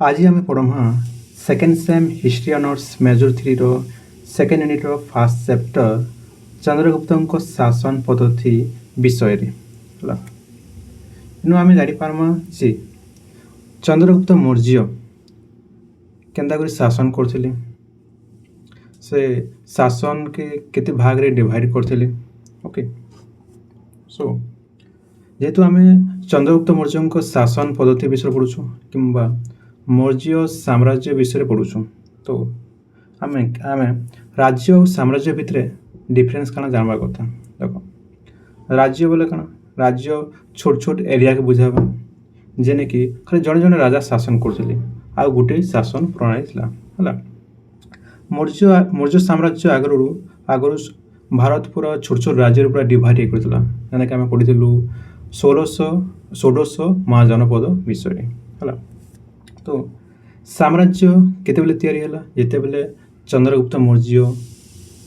आज आम पढ़मा second sem history honours major 3 रो सेकेंड यूनिट रो फर्स्ट चैप्टर चंद्रगुप्त शासन पद्धति विषय रे हला इनु आम जानी पारमा जे चंद्रगुप्त मौर्य केंदा करी शासन करथिले से शासन के केते भाग रे डिवाइड करथिले ओके सो जेहेतु आम चंद्रगुप्त मौर्य शासन पद्धति विषय पढ़ुछु किंबा मौर्य साम्राज्य विषय पढ़ुछु तो आम आम राज्य और साम्राज्य भितर डिफरेंस काना जानवा कथा देख राज्य बोले कण राज्य छोट छोट एरिया के बुझावा जेने कि खाली जड़े जड़े राजा शासन करथिले आ गुटे शासन प्रणाली थिला हला मौर्य साम्राज्य आगरू भारत पूरा छोट छोट राज्य पूरा डिवाइड करथिला जेने कि आम पढ़िथिलु 1600 महाजनपद विषय हला तो साम्राज्य केतेबेले तैयारी हला जेतेबेले चंद्रगुप्त मौर्य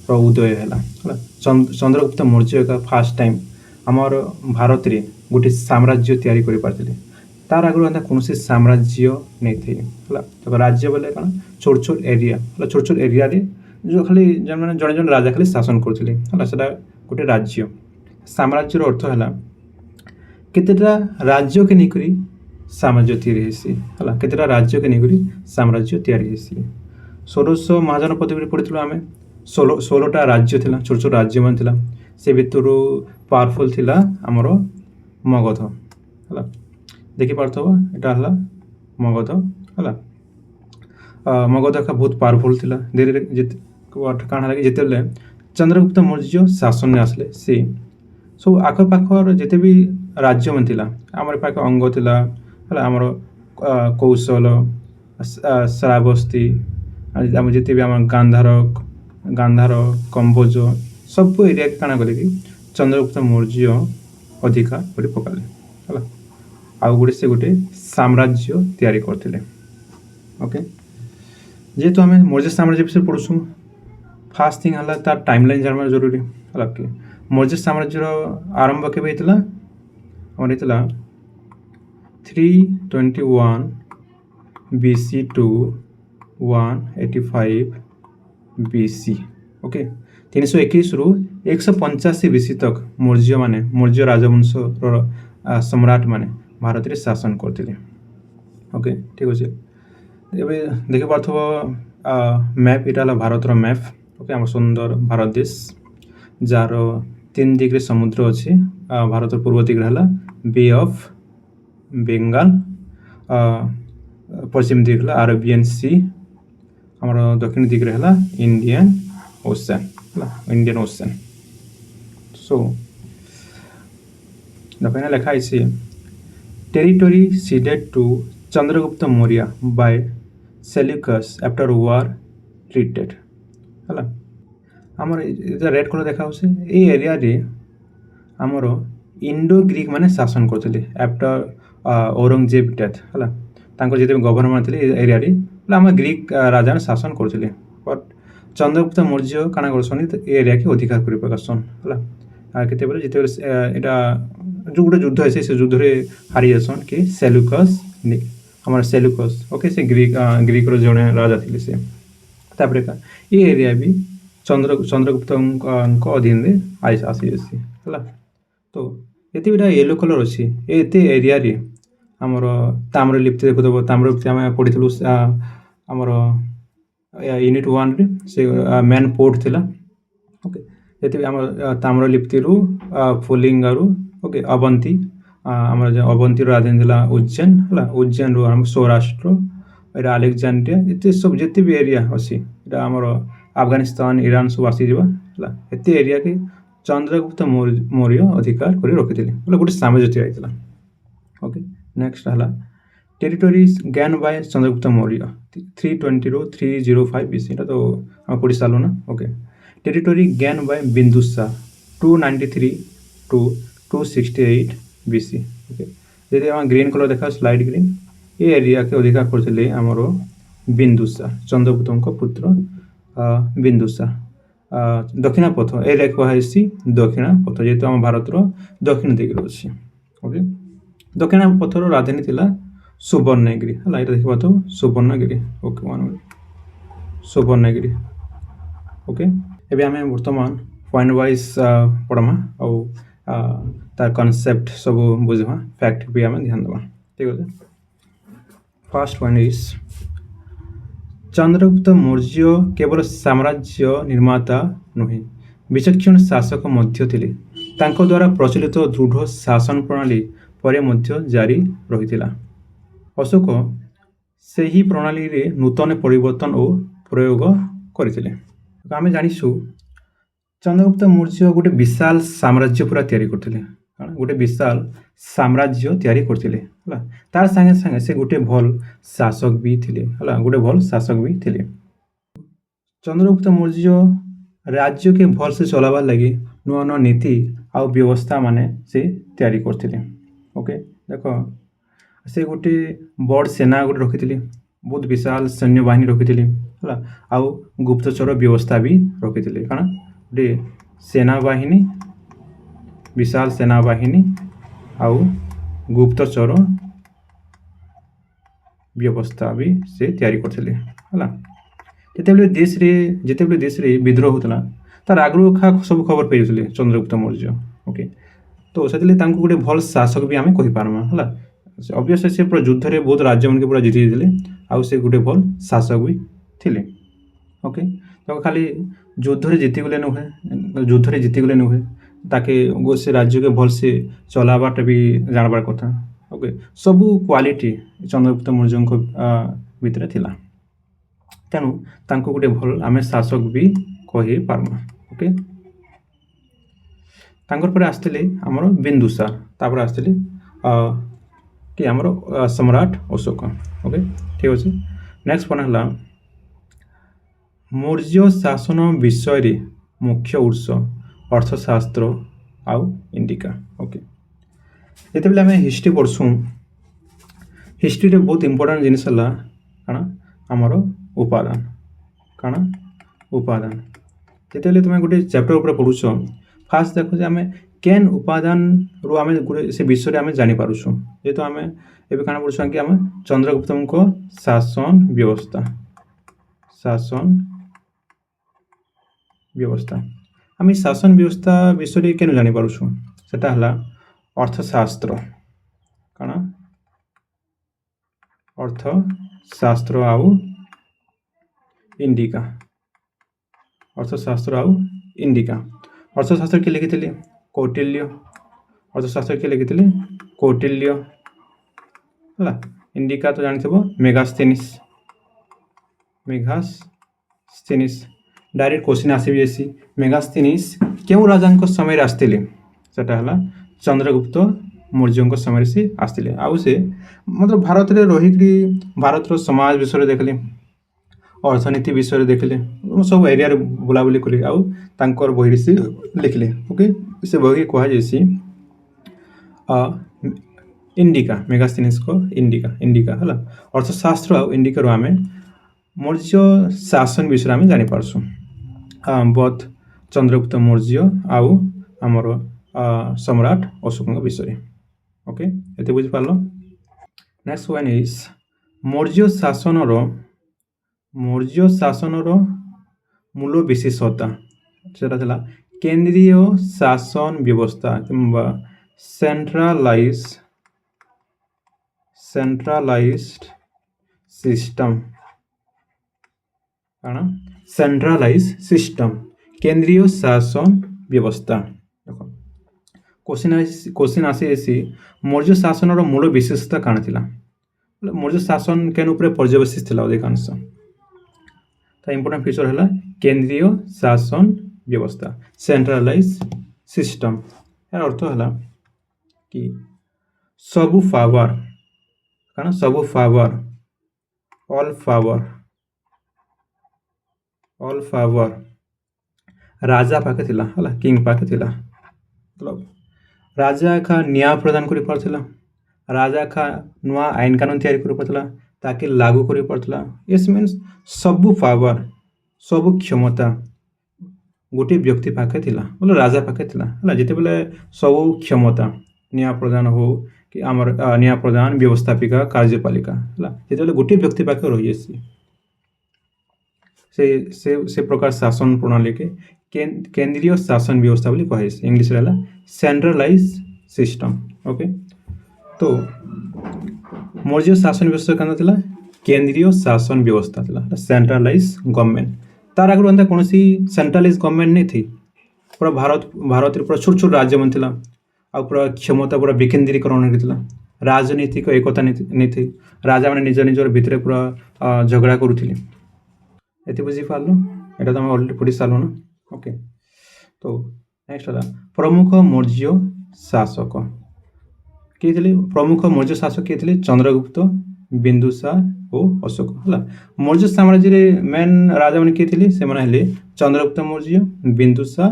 रो उदय हला हला चंद्रगुप्त मौर्य का फर्स्ट टाइम हमर भारत रे गोटे साम्राज्य तैयारी करि पारथिले तार आगु अंदा कोनोसी साम्राज्य नै थे हला तो राज्य बोले कण छोट छोट एरिया हला छोट छोट एरिया रे जो खाली जने जने राजा खाली शासन करथिले हला सेटा गोटे राज्य साम्राज्य रो अर्थ हला केतेटा राज्य के निकरी साम्राज्य तैयारी हेसी हला केतेटा राज्य के निकरी साम्राज्य तैयारी हेसी 1600 महाजनपद भी पढ़िथिलु आमे 16टा राज्य थिला छोट छोट राज्य मान थिला से भितरु पावरफुल थिला हमरो मगध हला देखि पारथबो एटा हला मगध हला मगध का बहुत पावरफुल थिला धीरे धीरे जित काना लागे जेतेले चंद्रगुप्त मौर्य शासन ने आसले से सो आख पाखर जेते भी राज्य मन थिला हमर पाख अंग थिला हला हमर कौशल श्रावस्ती आम जिते भी आम गांधार कंबोज सब एरिया काना कले कि चंद्रगुप्त मौर्य अधिकार कर पकाले हला आउ गोटे से गोटे साम्राज्य तैयारी करथिले ओके जेहेतु आम मौर्य साम्राज्य विषय पढ़ुछु फास्ट थिंग हला तार टाइमलाइन जानवा जरूरी हला कि मौर्य साम्राज्य आरंभ केबे हेतला हमर हेतला 321 BC टू 185 BC ओके 321 रु 185 BC तक मौर्य राजवंश सम्राट माने भारत रे शासन करथिले ओके ठीक अछि एबे देखि पाथबो मैप इटाला भारत रो मैप ओके हम सुंदर भारत देश जार 3 दिगरे समुद्र अछि भारत पूर्व दिगरे हला बे ऑफ बेंगल पश्चिम दिगरे अरेबियन सी हमर दक्षिण दिगरे हला इंडियन ओशन सो दफेना लिखा इसी territory ceded to Chandragupta Maurya by Seleucus after war treated हला हमर रेड कलर देखा होसे ए एरिया रे हमर इंडो ग्रीक माने शासन करथिले आफ्टर औरंगजेब डेथ हला तांको जेते गवर्नमेंट थिले एरिया रे हम ग्रीक राजा शासन करथिले बट चंद्रगुप्त मौर्य काना करसनी एरिया के अधिकार करि पकसन हला केते बेले जेते एटा जो गुटे युद्ध है से युद्ध रे हारि जसन कि सेल्यूकस हमर सेल्यूकस ओके से ग्रीक रो जने राजा थिले से तापरे का ए एरिया भी चंद्रगुप्त को अधीन रे आसी हला तो एते बिटा येलो कलर अछि एते एरिया रे हमर ताम्रलिप्ति देखो दबो ताम्रलिप्ति हम पढिथलु हमर यूनिट 1 रे से मेन पोर्ट थिला ओके एते हमर ताम्रलिप्ति रु फुलिंग रु ओके अवंती हमर अवंती रो राजधानी थिला उज्जैन हला उज्जैन रो हम सौराष्ट्र एरा अलेक्जेंड्रिया एते सब जेते भी एरिया अछि एटा हमर अफगानिस्तान ईरान सब आसी जबा हला एते एरिया के चंद्रगुप्त मौर्य अधिकार करि रखिथिले बोले गोटे साम्राज्य आइतला ओके नेक्स्ट हला territories gain by Chandragupta Maurya 320 रो 305 BC एटा तो हम पढि सालो ना okay territory gain by Bindusara 293 to 268 BC okay जेते हम ग्रीन कलर देखा स्लाइड ग्रीन ए एरिया के अधिकार करथिले हमरो बिंदुसार चंद्रगुप्तଙ୍କ पुत्र बिंदुसार दक्षिण पथ ए रेख कहैसी दक्षिण पथ जेतो हम भारत रो दक्षिण दिग रो अछि ओके दक्षिण पथ रो राजधानी थिला ସୁବର୍ଣ୍ଣଗିରି ହେଲା, ଏଇଟା ଦେଖିବା ତ ସୁବର୍ଣ୍ଣଗିରି। ଓକେ, ସୁବର୍ଣ୍ଣଗିରି। ଓକେ, ଏବେ ଆମେ ବର୍ତ୍ତମାନ ପଏଣ୍ଟ ୱାଇଜ୍ ପଢ଼ମା ଆଉ ତାର କନसेପ୍ଟ ସବୁ ବୁଝିବା, ଫ୍ୟାକ୍ଟ ବି ଆମେ ଧ୍ୟାନ ଦେବା। ଠିକ୍ ଅଛି। First point is Chandragupta Maurya କେବଳ ସାମ୍ରାଜ୍ୟ ନିର୍ମାତା ନୁହେଁ, ବିଚକ୍ଷଣ ଶାସକ ମଧ୍ୟ ଥିଲେ। ତାଙ୍କ ଦ୍ୱାରା ପ୍ରଚଳିତ ଦୃଢ଼ ଶାସନ ପ୍ରଣାଳୀ ପରେ ମଧ୍ୟ ଜାରି ରହିଥିଲା। ଅଶୋକ ସେହି ପ୍ରଣାଳୀରେ ନୂତନ ପରିବର୍ତ୍ତନ ଓ ପ୍ରୟୋଗ କରିଥିଲେ। ଆମେ ଜାଣିଛୁ ଚନ୍ଦ୍ରଗୁପ୍ତ ମୌର୍ଯ୍ୟ ଗୋଟେ ବିଶାଳ ସାମ୍ରାଜ୍ୟ ପୁରା ତିଆରି କରିଥିଲେ, ଗୋଟେ ବିଶାଳ ସାମ୍ରାଜ୍ୟ ତିଆରି କରିଥିଲେ ହେଲା। ତାର ସାଙ୍ଗେ ସାଙ୍ଗେ ସେ ଗୋଟେ ଭଲ ଶାସକ ବି ଥିଲେ ହେଲା, ଗୋଟେ ଭଲ ଶାସକ ବି ଥିଲେ। ଚନ୍ଦ୍ରଗୁପ୍ତ ମୌର୍ଯ୍ୟ ରାଜ୍ୟକେ ଭଲସେ ଚଲାବାର୍ ଲାଗି ନୂଆ ନୂଆ ନୀତି ଆଉ ବ୍ୟବସ୍ଥା ମାନେ ସେ ତିଆରି କରିଥିଲେ। ଓକେ, ଦେଖ ସେ ଗୋଟେ ବଡ଼ ସେନା ଗୋଟେ ରଖିଥିଲେ, ବହୁତ ବିଶାଳ ସୈନ୍ୟବାହିନୀ ରଖିଥିଲେ ହେଲା, ଆଉ ଗୁପ୍ତଚର ବ୍ୟବସ୍ଥା ବି ରଖିଥିଲେ। କାରଣ ଗୋଟେ ସେନାବାହିନୀ, ବିଶାଳ ସେନାବାହିନୀ ଆଉ ଗୁପ୍ତଚର ବ୍ୟବସ୍ଥା ବି ସେ ତିଆରି କରିଥିଲେ ହେଲା। ଯେତେବେଳେ ଦେଶରେ ବିଦ୍ରୋହ ହେଉଥିଲା ତାର ଆଗରୁ ସବୁ ଖବର ପାଇଯାଉଥିଲେ ଚନ୍ଦ୍ରଗୁପ୍ତ ମୌର୍ଯ୍ୟ। ଓକେ, ତ ସେଥିଲାଗି ତାଙ୍କୁ ଗୋଟେ ଭଲ ଶାସକ ବି ଆମେ କହିପାରମା ହେଲା। ଅବଶ୍ୟ ସେ ପୁରା ଯୁଦ୍ଧରେ ବହୁତ ରାଜ୍ୟମାନଙ୍କୁ ପୁରା ଜିତି ଦେଇଥିଲେ, ଆଉ ସେ ଗୋଟେ ଭଲ ଶାସକ ବି ଥିଲେ। ଓକେ, ତ ଖାଲି ଯୁଦ୍ଧରେ ଜିତିଗଲେ ନୁହେଁ, ତାକେ ସେ ରାଜ୍ୟକେ ଭଲସେ ଚଲାବାଟା ବି ଜାଣବାର କଥା। ଓକେ, ସବୁ କ୍ୱାଲିଟି ଚନ୍ଦ୍ରଗୁପ୍ତ ମୌର୍ଯ୍ୟଙ୍କ ଭିତରେ ଥିଲା, ତେଣୁ ତାଙ୍କୁ ଗୋଟେ ଭଲ ଆମେ ଶାସକ ବି କହିପାରମା। ଓକେ, ତାଙ୍କର ପରେ ଆସିଥିଲେ ଆମର ବିନ୍ଦୁସାର, ତାପରେ ଆସିଥିଲେ କି ଆମର ସମ୍ରାଟ ଅଶୋକ। ଓକେ, ଠିକ୍ ଅଛି। ନେକ୍ସଟ ପଏଣ୍ଟ ହେଲା ମୌର୍ଯ୍ୟ ଶାସନ ବିଷୟରେ ମୁଖ୍ୟ ଉତ୍ସ ଅର୍ଥଶାସ୍ତ୍ର ଆଉ ଇଣ୍ଡିକା। ଓକେ, ଯେତେବେଳେ ଆମେ ହିଷ୍ଟ୍ରି ପଢ଼ୁଛୁଁ, ହିଷ୍ଟ୍ରିରେ ବହୁତ ଇମ୍ପୋର୍ଟାଣ୍ଟ ଜିନିଷ ହେଲା କାଣା ଆମର ଉପାଦାନ। କାଣା ଉପାଦାନ। ଯେତେବେଳେ ତୁମେ ଗୋଟେ ଚାପ୍ଟର ଉପରେ ପଢ଼ୁଛ, ଫାର୍ଷ୍ଟ ଦେଖ ଯେ ଆମେ କେନ୍ ଉପାଦାନରୁ ଆମେ ସେ ବିଷୟରେ ଆମେ ଜାଣିପାରୁଛୁ। ଯେହେତୁ ଆମେ ଏବେ କାଣା ପଢ଼ୁଛୁ କି ଆମେ ଚନ୍ଦ୍ରଗୁପ୍ତଙ୍କ ଶାସନ ବ୍ୟବସ୍ଥା ଆମେ ଶାସନ ବ୍ୟବସ୍ଥା ବିଷୟରେ କେନ୍ ଜାଣିପାରୁଛୁ, ସେଟା ହେଲା ଅର୍ଥଶାସ୍ତ୍ର। କାଣା ଅର୍ଥଶାସ୍ତ୍ର ଆଉ ଇଣ୍ଡିକା। ଅର୍ଥଶାସ୍ତ୍ର କିଏ ଲେଖିଥିଲେ? କୌଟିଲ୍ୟ। ଅର୍ଥଶାସ୍ତ୍ର କିଏ ଲେଖିଥିଲେ? କୌଟିଲ୍ୟ ହେଲା। ଇଣ୍ଡିକା ତ ଜାଣିଥିବ ମେଗାସ୍ଥେନିସ୍। ଡାଇରେକ୍ଟ କ୍ୱେଶ୍ଚିନ୍ ଆସିବି ଏସି ମେଗାସ୍ଥେନିସ୍ କେଉଁ ରାଜାଙ୍କ ସମୟରେ ଆସିଥିଲେ? ସେଟା ହେଲା ଚନ୍ଦ୍ରଗୁପ୍ତ ମୌର୍ଯ୍ୟଙ୍କ ସମୟରେ ସେ ଆସିଥିଲେ। ଆଉ ସେ ମତଲବ ଭାରତରେ ରହିକରି ଭାରତର ସମାଜ ବିଷୟରେ ଦେଖିଲେ, ଅର୍ଥନୀତି ବିଷୟରେ ଦେଖିଲେ, ସବୁ ଏରିଆରେ ବୁଲାବୁଲି କଲେ, ଆଉ ତାଙ୍କର ବହିରେ ସେ ଲେଖିଲେ। ଓକେ, ସେ ବହିକି କୁହାଯାଇଛି ଇଣ୍ଡିକା, ମେଗାସ୍ଥେନିସ୍ଙ୍କ ଇଣ୍ଡିକା ହେଲା। ଅର୍ଥଶାସ୍ତ୍ର ଆଉ ଇଣ୍ଡିକାରୁ ଆମେ ମୌର୍ଯ୍ୟ ଶାସନ ବିଷୟରେ ଆମେ ଜାଣିପାରୁଛୁ, ବୋଥ ଚନ୍ଦ୍ରଗୁପ୍ତ ମୌର୍ଯ୍ୟ ଆଉ ଆମର ସମ୍ରାଟ ଅଶୋକଙ୍କ ବିଷୟରେ। ଓକେ, ଏତେ ବୁଝିପାରିଲ। ନେକ୍ସଟ ୱାନ୍ ଇଜ୍ ମୌର୍ଯ୍ୟ ଶାସନର ମୂଳ ବିଶେଷତା। ସେଟା ଥିଲା କେନ୍ଦ୍ରୀୟ ଶାସନ ବ୍ୟବସ୍ଥା କିମ୍ବା ସେଣ୍ଟ୍ରାଲାଇଜ୍ଡ ସିଷ୍ଟମ, କେନ୍ଦ୍ରୀୟ ଶାସନ ବ୍ୟବସ୍ଥା। क्वेश्चन आसी मौर्य शासन मूल विशेषता कण थी मौर्य शासन केन उपरे पर्यवेसित थिला अधिकांश इंपोर्टेंट फीचर है केंद्रीय शासन व्यवस्था सेंट्रलाइज सिस्टम यार अर्थ है कि सबु पावर कण सबु पावर ऑल पावर राजा पाखे थिला हला किंग पाखे थिला मतलब राजा का न्याय प्रदान करि पारथिला राजा का नुआ आईन कानून तैयारी करि पारथिला ताकि लागू करि पारथिला इस मीन्स सबु पावर सबु क्षमता गोटे व्यक्ति पाखे थिला मतलब राजा पाखे थिला हला जेते बेले सबु क्षमता न्याय प्रदान हो कि आमर न्याय प्रदान व्यवस्थापिका कार्यपालिका है जो गोटे व्यक्ति पाखे रही जासी से प्रकार शासन प्रणाली के केंद्रीय शासन व्यवस्था बोली कहे इंग्लिश रे सेंट्रलाइज सिस्टम। ओके तो मौर्य शासन व्यवस्था क्या था केंद्रीय शासन व्यवस्था था सेंट्रलाइज गवर्नमेंट तार आगे एंता कौन सेंट्रलाइज गवर्नमेंट नहीं थी पूरा भारत पूरा छोट छोट राज्य मन था आ पूरा क्षमता पूरा विकेंद्रीकरण होता राजनीतिक एकता नहीं थी राजा मैंने निज निजर भितर पूरा झगड़ा करुले ये बुझीपार यहाँ तो अलरेडी पढ़ी सारू ना। ओके तो नेक्स्ट है प्रमुख मौर्य शासक किए थे प्रमुख मौर्य शासक किए थे चंद्रगुप्त बिंदुसार और अशोक है मौर्य साम्राज्य मेन राजा मैंने किए थे से चंद्रगुप्त मौर्य बिंदुसार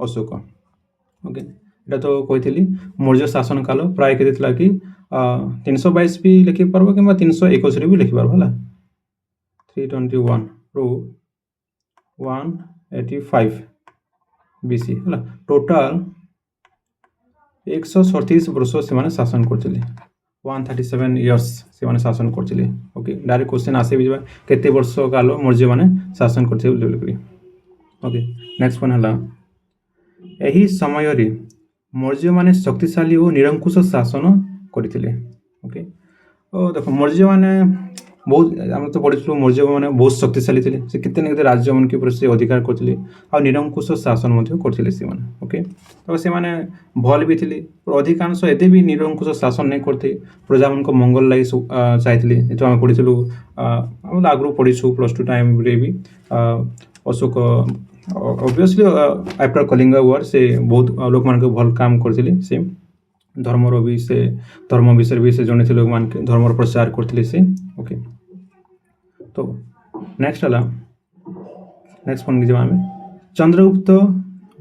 अशोक। ओके यहाँ तो कही मौर्य शासन काल प्राय के कि 322 भी लिखिपार कि 321 भी लिखिपार है 321 ରୁ 185 BC है टोटाल 137 वर्ष से शासन करते 137 इयर्स से शासन करते। ओके डायरेक्ट क्वेश्चन आसे भी केते वर्ष काल मौर्य मैंने शासन करते। ओके नेक्स्ट वन है यही समय मौर्य मैंने शक्तिशाली और निरंकुश शासन करते। ओके देख मौर्य मैंने बहुत आम तो पढ़ी मौर्य मैंने बहुत शक्तिशाली थे से केते राज्य मन के ऊपर से अधिकार करते आ निरंकुश शासन करते से। ओके तो से माने भल भी थे अधिकांश एते भी निरंकुश शासन नहीं करते प्रजा मन को मंगल लगी चाहते जो आम पढ़ी आगु पढ़ीछु +2 टाइम रे भी Ashoka obviously after Kalinga war से बहुत लोक मान भल काम करते से धर्मर भी से धर्म विषय भी से जन थे लोक मान धर्मर प्रचार करते से। ओके तो नेक्स्ट है नेक्स्ट वन की आम चंद्रगुप्त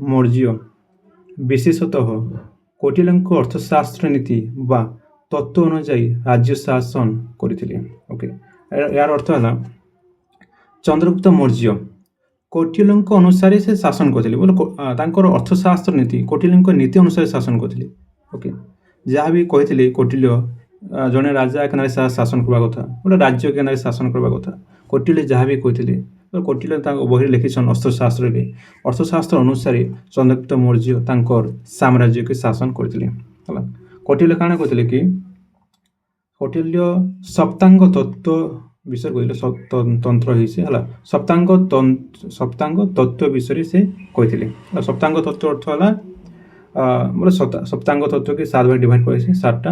मौर्य विशेषतः कौटिल्यंक अर्थशास्त्र नीति बा तत्व अनुजाई राज्य शासन करते। ओके यार अर्थ है चंद्रगुप्त मौर्य कौटिल्यंक अनुसार से शासन करते बोले अर्थशास्त्र नीति कौटिल्यंक नीति अनुसार शासन करते। ओके जहाँ भी कहते कौटिल्य जड़े राजा के शासन करवा कथा गोटे राज्य के शासन करवा कथा कौटिल्य जहाँ भी कहते कौटिल्य बही लिखिछन अर्थशास्त्र अनुसार चंद्रगुप्त मौर्य साम्राज्य के शासन करते। कौटिल्य काण कहते कि कौटिल्य सप्तांग तत्व विषय कहले तंत्र ही से सप्तांग तत्व विषय से कहते सप्तांग तत्व अर्थ है बोले सप्तांग तत्व के 7 भाग डिवाइड कर 7टा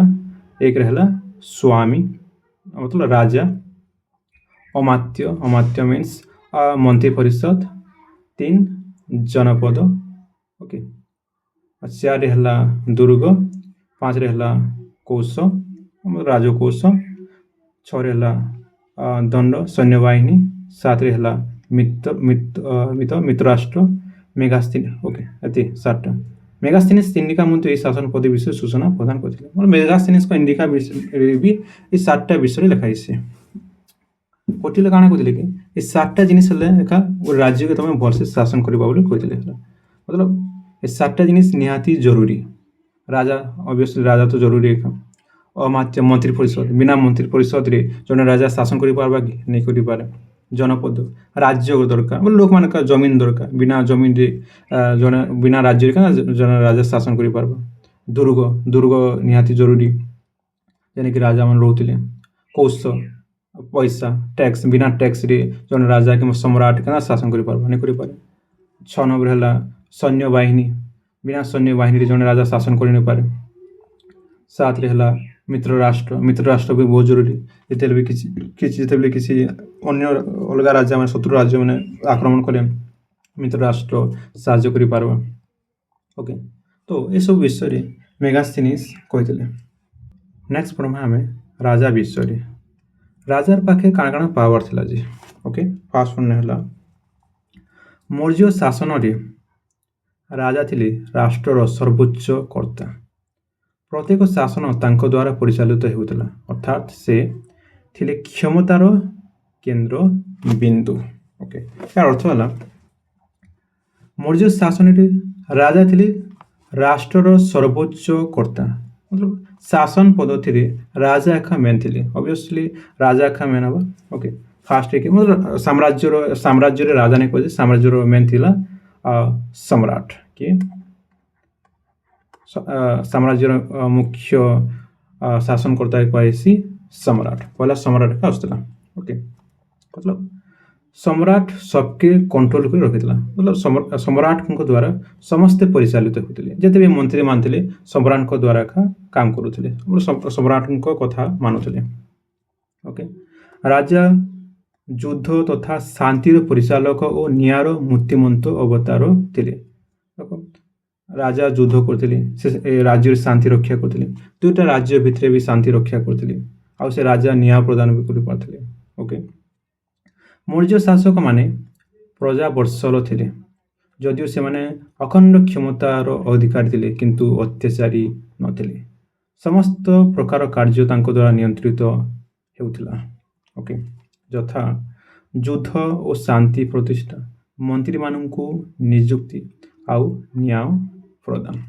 एक रहा स्वामी मतलब राजा अमात्य मीन्स मंत्री परिषद 3 जनपद। ओके 4 रहा दुर्ग 5 रहा कोश राजकोश 6 रहा दंड सैन्यवाहिनी 7 रहा मित्रराष्ट्र मेगास्थिन। ओके ये 7टा मेगास्थेनिस इंडिका मुझे ये शासन पद्धति विषय सूचना प्रदान करते मेगास्थेनिस को इंडिका भी ये 7टा विषय लिखाई से कौटिल्य काण कहते कि ये 7टा जिनिस एका राज्य के तुम भलसे शासन करवा कहते मतलब ये 7टा जिनिस निहाती जरूरी राजा ऑब्वियसली राजा तो जरूरी है अमात्य मंत्री परिषद बिना मंत्री परिषद रे जने राजा शासन करि पारबा कि नहीं करि पारे जनपद राज्य दरकार लोक मान जमीन दरकार बिना जमीन रे जने बिना राज्य रे जने राजा शासन करि पारबा दुर्ग निहाती जरूरी यानी कि राजा मन रहउतिले कोश पैसा टैक्स बिना टैक्स रे जने राजा के सम्राट के शासन करि पारबा नहीं करि पारे 6 नंबर हला सैन्य बाहिनी बिना सैन्य बाहिनी रे जने राजा शासन करि नहीं पारे 7 रे हला मित्र राष्ट्र भी बहुत जरूरी जिते भी किसी अन्य अलग राज्य मैंने शत्रु राज्य मैंने आक्रमण करें मित्र राष्ट्र साहाय्य करि पारबा। ओके तो ये सब विषय मेगास्थेनिस कहते। नेक्स्ट पढ़मा आम राजा विषय राजार पाखे काण काण पावर थिला जी। ओके फास्ट वन है मौर्य शासन रे राजा थिले राष्ट्रर सर्वोच्च कर्ता प्रत्येक शासन तांको द्वारा परिचालित होता अर्थात से थिले क्षमतार केंद्र बिंदु। ओके यार अर्थ है मौर्य शासन रे राजा थिले राष्ट्रर सर्वोच्च कर्ता मतलब शासन पद्धति राजा एका मेन थिले ऑब्वियसली राजा एका मेन हबा ओके फास्ट के मतलब साम्राज्य राजा ने कहे साम्राज्य मेन थिला सम्राट कि साम्राज्य मुख्य शासनकर्ता कहे सम्राट पहला सम्राट का आसला ओके मतलब सम्राट सबके कंट्रोल कर रखिला मतलब सम्राट द्वारा समस्ते परिचालित होते जिते भी मंत्री मान थे सम्राट द्वारा का काम करुले सम्राट कथा मानुले ओके राजा युद्ध तथा शांतिर परिचालक और न्यायर मूर्तिमंत अवतार थे राजा युद्ध करते राज्य शांति रक्षा करते दुईटा राज्य भितर भी शांति रक्षा करते आउ से राजा न्याय प्रदान भी कर पारथिले ओके मौर्य शासक माने प्रजा वर्षल थे जदिव से माने अखंड क्षमतार अधिकारी थे किंतु अत्याचारी नथिले समस्त प्रकार कार्य तांको द्वारा नियंत्रित हेउथिला ओके यथा युद्ध और शांति प्रतिष्ठा मंत्री माननकु नियुक्ति आउ न्याय प्रदान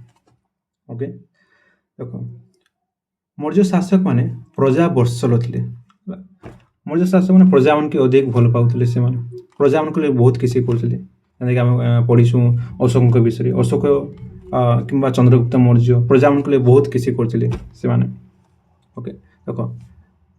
ओके देखो मौर्य शासक माने प्रजा वर्षल थे मौर्य शासक मैंने प्रजा मन के अधिक भल पाते से प्रजा मन बहुत किसी करते पढ़ीसु अशोक विषय अशोक कि चंद्रगुप्त मौर्य प्रजा मन बहुत किसी करते से ओके देख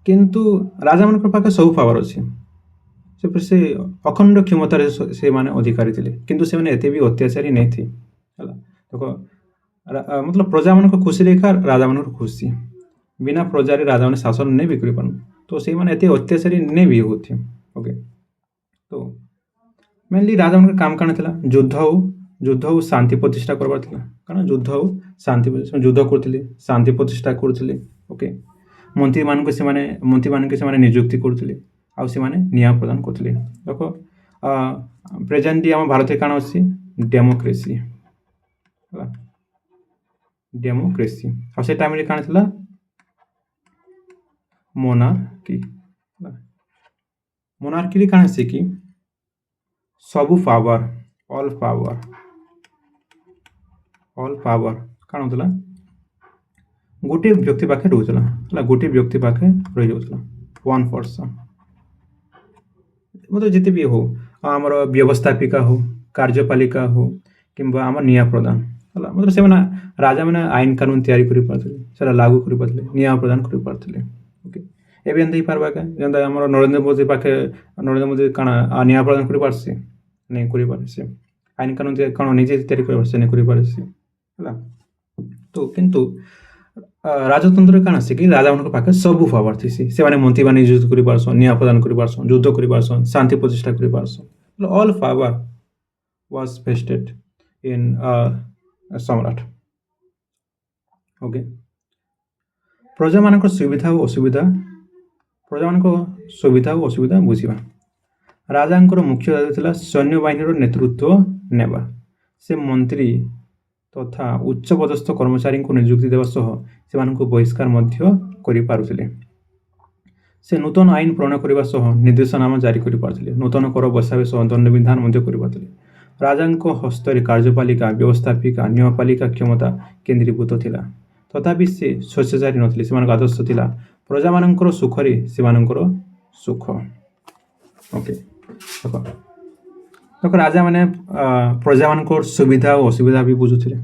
किंतु राजा मान पाखे सब पावर अच्छे से अखंड क्षमतार से माने अधिकारी थे किंतु से एते भी अत्याचारी नहीं थी देख मतलब प्रजा मान खुशी देखा राजा मान खुशी बिना प्रजार राजा मैंने शासन नहीं भी कर तो से माने एते अत्याचारी नहीं भी होती ओके तो मेनली राजा मान काम कौन था युद्ध हो शांति प्रतिष्ठा करवार था कारण युद्ध हो शांति युद्ध करते शांति प्रतिष्ठा करते ओके मंत्री मान से नियुक्ति करते आउ से न्याय प्रदान करते देख प्रेजेंटली आम भारत कौन अच्छी डेमोक्रेसी डेमोक्रेसी आ से टाइम कौन था मोनार्की मोनार्की कौन है कि सबू पावर ऑल पावर कौन होता गोटे व्यक्ति पाखे रोला गोटे व्यक्ति पाखे रही जाऊला वन पर्सन मतलब जिते भी हो आमर व्यवस्थापिका हो कार्यपालिका हो कि आम न्याय प्रदान है मतलब से राजा मैंने आईन कानून तैयारी कर पारे लागू कर पारे न्याय प्रदान कर पारे ओके एवं एंता ही पार्बा क्या जैसे आम नरेंद्र मोदी पाखे नरेंद्र मोदी कण न्याय प्रदान कर पारसे नहीं कर पारे आईन कानून कौन निजे तैयारी कर नहीं कर पारे तो किंतु राजतंत्र कौन आसे कि राजा मान पाखे सबू पावर थी से मंत्री मैंने नियुक्त कर पारसन न्याय प्रदान कर पारसन युद्ध कर पारसन शांति प्रतिष्ठा कर पारसन all power was vested in सम्राट ओके प्रजा मान सुविधा और असुविधा प्रजा मान सुविधा और असुविधा बुझा राजा मुख्य दायित्व था सैन्य बाहिनी नेतृत्व नेबा से मंत्री तथा उच्च पदस्थ कर्मचारी को नियुक्ति देवा सह से बहिष्कार करें से नूतन आईन प्रणयन करने सह निर्देशनामा जारी कर पारे नूतन कर बसावे सह दंड विधान कर राजा हस्तर कार्यपालिका व्यवस्थापिका न्यायपालिका क्षमता केन्द्रीभूत थिला तथापि से स्वेच्छाचारी नथिले से आदर्श थिला प्रजा मानकर सुखरे से सुख ओके देखो राजा मैंने प्रजा मान सुविधा और असुविधा भी बुझुले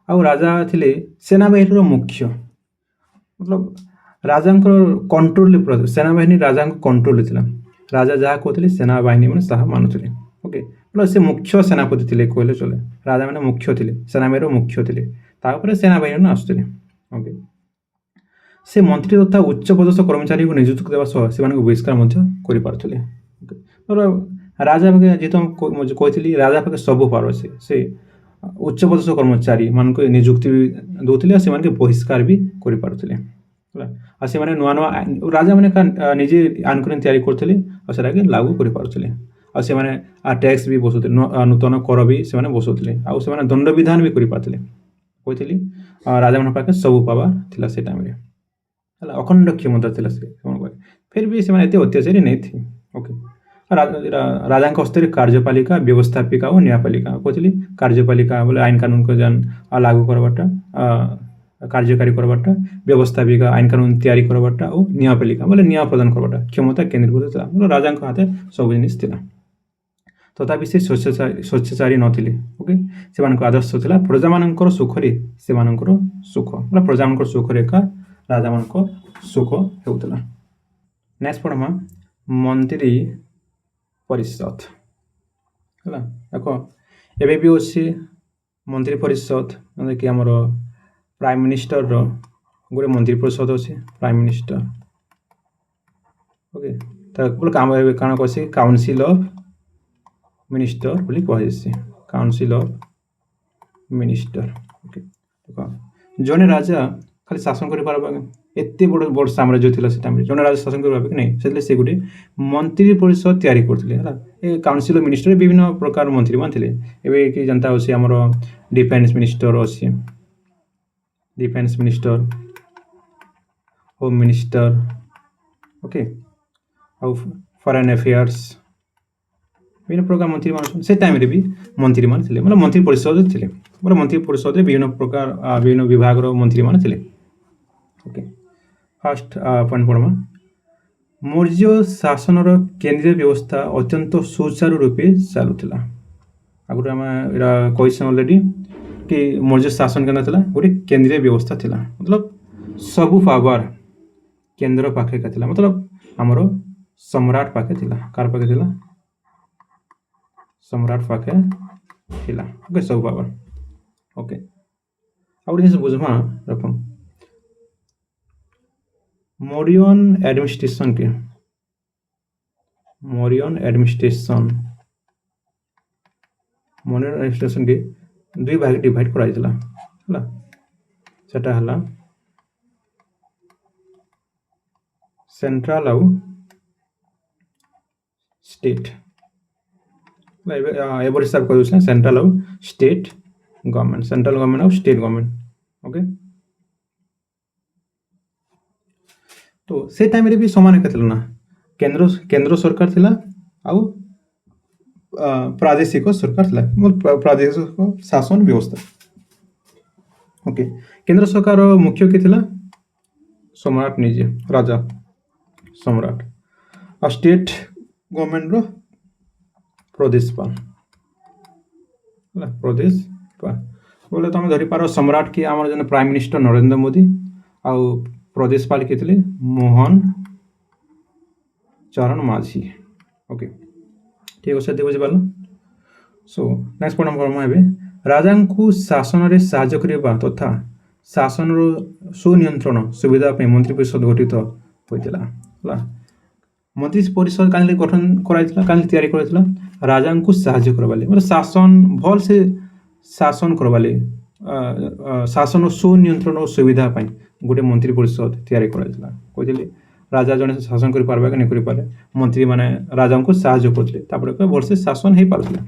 आउ राजा थिले सेनाबाहिनी मुख्य मतलब राजा कंट्रोल सेनाबाहिनी राजा कंट्रोल थिला राजा जहाँ कहते सेनाबाहिनी मैंने ताहा मानुले ओके मतलब से मुख्य सेनापति थे कहले चले राजा मैंने मुख्य थे सेनाबाहिनी मुख्य थे सेनाबाहिनी आसुले ओके से मंत्री तथा उच्च पदस्थ कर्मचारी को नियुक्त देवा सह से बहिष्कार कर पारे राजा पाखे जी कही राजा पाखे सब पावर अच्छे से उच्च पदस्थ कर्मचारी मान नियुक्ति भी दौले से बहिष्कार भी कर पारे नुआ नुआ राजा मैंने निजे आईन कानून तैयारी करते लागू कर पारे टैक्स भी बसुले नूतन कर भी से बसुले आउ दंड विधान भी कर पारे कही राजा मान पाखे सब पावर थिला से टाइम अखंड क्षमता थिला से फिर भी से अत्याचारी नहीं थी ओके राजा हस्तर कार्यपालिका व्यवस्थापिका और न्यायपालिका कही कार्यपालिका बोले आईन कानून को जान लागू करवाटा କାର୍ଯ୍ୟକାରୀ କରବାଟା, ବ୍ୟବସ୍ଥାପିକା ଆଇନ କାନୁନ ତିଆରି କରବାଟା ଆଉ ନ୍ୟାୟପାଳିକା ବୋଲେ ନ୍ୟାୟ ପ୍ରଦାନ କରବାଟା କ୍ଷମତା କେନ୍ଦ୍ରୀଭୂତ ଥିଲା। ବୋଲେ ରାଜାଙ୍କ ହାତରେ ସବୁ ଜିନିଷ ଥିଲା। ତଥାପି ସେ ସ୍ୱେଚ୍ଛାଚାରୀ ନଥିଲେ। ଓକେ, ସେମାନଙ୍କ ଆଦର୍ଶ ଥିଲା ପ୍ରଜାମାନଙ୍କର ସୁଖରେ ସେମାନଙ୍କର ସୁଖ, ବୋଲେ ପ୍ରଜାମାନଙ୍କର ସୁଖରେ ଏକା ରାଜାମାନଙ୍କ ସୁଖ ହେଉଥିଲା। ନେକ୍ସଟ ପଢ଼ମା ମନ୍ତ୍ରୀ ପରିଷଦ ହେଲା। ଦେଖ ଏବେ ବି ଅଛି ମନ୍ତ୍ରୀ ପରିଷଦ, କି ଆମର ପ୍ରାଇମ୍ ମିନିଷ୍ଟରର ଗୋଟେ ମନ୍ତ୍ରୀ ପରିଷଦ ଅଛି, ପ୍ରାଇମ୍ ମିନିଷ୍ଟର। ଓକେ, ତାକୁ କାମ ଏବେ କାଣା କହେସି କାଉନସିଲ୍ ଅଫ୍ ମିନିଷ୍ଟର ବୋଲି କୁହାଯାଏସି, କାଉନସିଲ୍ ଅଫ୍ ମିନିଷ୍ଟର। ଓକେ, ଦେଖ ଜଣେ ରାଜା ଖାଲି ଶାସନ କରିପାରିବା, ଏତେ ବଡ଼ ବଡ଼ ସାମ୍ରାଜ୍ୟ ଥିଲା ସେ ଟାଇମ୍ରେ, ଜଣେ ରାଜା ଶାସନ କରିପାରିବେ କି ନାହିଁ, ସେଥିପାଇଁ ସେ ଗୋଟେ ମନ୍ତ୍ରୀ ପରିଷଦ ତିଆରି କରୁଥିଲେ ହେଲା। ଏ କାଉନସିଲ୍ ଅଫ୍ ମିନିଷ୍ଟର ବିଭିନ୍ନ ପ୍ରକାର ମନ୍ତ୍ରୀମାନେ ଥିଲେ। ଏବେ କି ଯେନ୍ତା ଅଛି ଆମର ଡିଫେନ୍ସ ମିନିଷ୍ଟର ଅଛି, defence minister, home minister, okay, आउ फॉरेन अफेयर्स, विभिन्न प्रकार मंत्री मान से टाइम रे भी मंत्री मान थिले, मतलब मंत्री परिषद थिले, मतलब मंत्री परिषद रे विभिन्न प्रकार विभिन्न विभाग रो मंत्री मान थिले। ओके, फर्स्ट पॉइंट पढ़मा मौर्य शासन रो केंद्रीय व्यवस्था अत्यंत सुचारू रूपे चलुथिला। आगु हम एरा क्वेश्चन ऑलरेडी कि मौर्य शासन केना थिला, गोटे केंद्रीय व्यवस्था थिला, मतलब सबु पावर केंद्र पाखे का थिला, मतलब हमरो सम्राट पाखे थिला। कार पाखे थिला? सम्राट पाखे थिला। ओके, सब पावर। ओके, आउट जिस बुझमा रखम मौर्यन एडमिनिस्ट्रेशन के, मौर्यन एडमिनिस्ट्रेशन के दुई भाग डिवाइड करा दिला हला, सेटा हला सेंट्रल आउ स्टेट। एबर हिसाब कर सेंट्रल आउ स्टेट गवर्नमेंट, सेंट्रल गवर्नमेंट आउ स्टेट गवर्नमेंट। ओके, तो से टाइम रे भी समान के ना, केंद्र सरकार थिला आउ प्रादेशिक सरकार थिला, मतलब प्रादेशिक शासन व्यवस्था। ओके, केंद्र सरकार मुख्य के थिला सम्राट निजे, राजा सम्राट, और स्टेट गवर्नमेंट रो प्रदेशपाल, प्रदेशपाल बोले तुम धरी पार सम्राट की आम जन प्राइम मिनिस्टर नरेंद्र मोदी, आउ प्रदेशपाल के थिले मोहन चरण माझी। ओके, ठीक अच्छे बुझी पार। सो नेक्स्ट पॉइंट पढ़मा हे राजा को शासन रे साहाय्य करबा तथा शासन रो सुनियंत्रण सुविधा पे मंत्री परिषद गठित होइतिला हला। मंत्री परिषद काले गठन कराइतिला, काले तैयारी कराइतिला राजा को साहाय्य करबाले, मतलब शासन भल से शासन करबाले, शासन रो सुनियंत्रण और सुविधा पे गोटे मंत्री परिषद तैयारी कराइतिला। कहितले राजा जने शासन करि पारबा कि नै करि पारे, मंत्री माने राजा को साहाय्य करथिले, तापर भल से शासन हे पारथिला।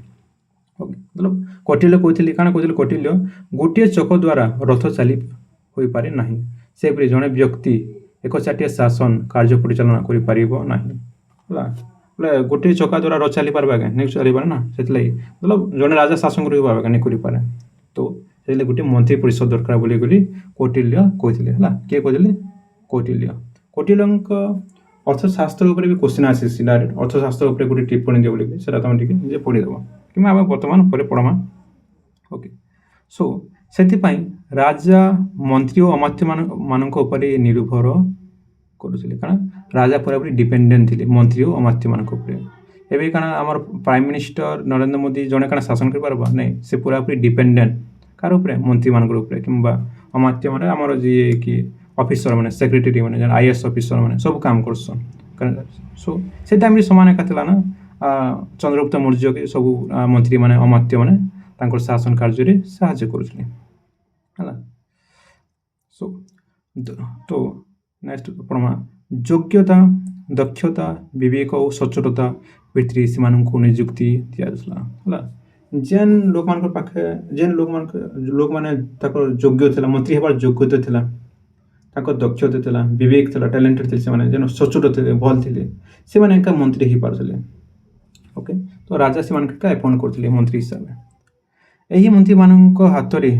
मतलब कौटिल्य कहते काण कहते कौटिल्य गोटे चक द्वारा रथ चली हो पारे नहीं, से जड़े व्यक्ति एकचाटिया शासन कार्य परिचालना कर गोटे चका द्वारा रथ चली पार्बा नहीं चली पारे ना, से मतलब जड़े राजा शासन कर नहीं कर पारे, तो से गोटे मंत्री परिषद दरकार बोली कौटिल्य कहते है। किए कहते कौटिल्य, कौटिल्य अर्थशास्त्र उपर भी क्वेश्चन आसी डायरेक्ट अर्थशास्त्र उपर गोटे टिप्पणी दिए बोली से तुम टे पढ़ीदेव कि बर्तमान पर पढ़मा। ओके, सो से राजा मंत्री और अमात्य मानक उपरे निर्भर करुले, कारण राजा पूरापूरी डिपेंडेंट थे मंत्री और अमात्य मानक उपरे। एबे कारण आमर प्राइम मिनिस्टर नरेंद्र मोदी जड़े कारण शासन कर पारबा नहीं, से पूरापूरी डिपेंडेंट कार उपरे मंत्री मानक उपरे, किंबा अमात्य माने आमर जे कि ऑफिसर माने सेक्रेटरी माने आईएएस ऑफिसर माने सब काम करसन। सो से टाइम रे समान का थिला ना, चंद्रगुप्त मौर्य के सब मंत्री माने अमात्य माने तांकर शासन कार्य रे सहायता करुछले हला। सो तो नेक्स्ट परमा योग्यता, दक्षता, विवेक और सचोटता भित्री सेमानंकु नियुक्ति दिया जासला हला। जेन लोक मान पाखे जेन लोक माने ताकर योग्य थिला, मंत्री हेबार योग्यता थिला, ताकर दक्षता थिला, विवेक थिला, टैलेंटेड थिले, से माने जेन सचोट थिले, भल थिले, से माने का मंत्री ही पारथिले। ओके, तो राजा से मान का अपॉइंट करथिले मंत्री हिसाब में। एही मंत्री मानक हाथ रे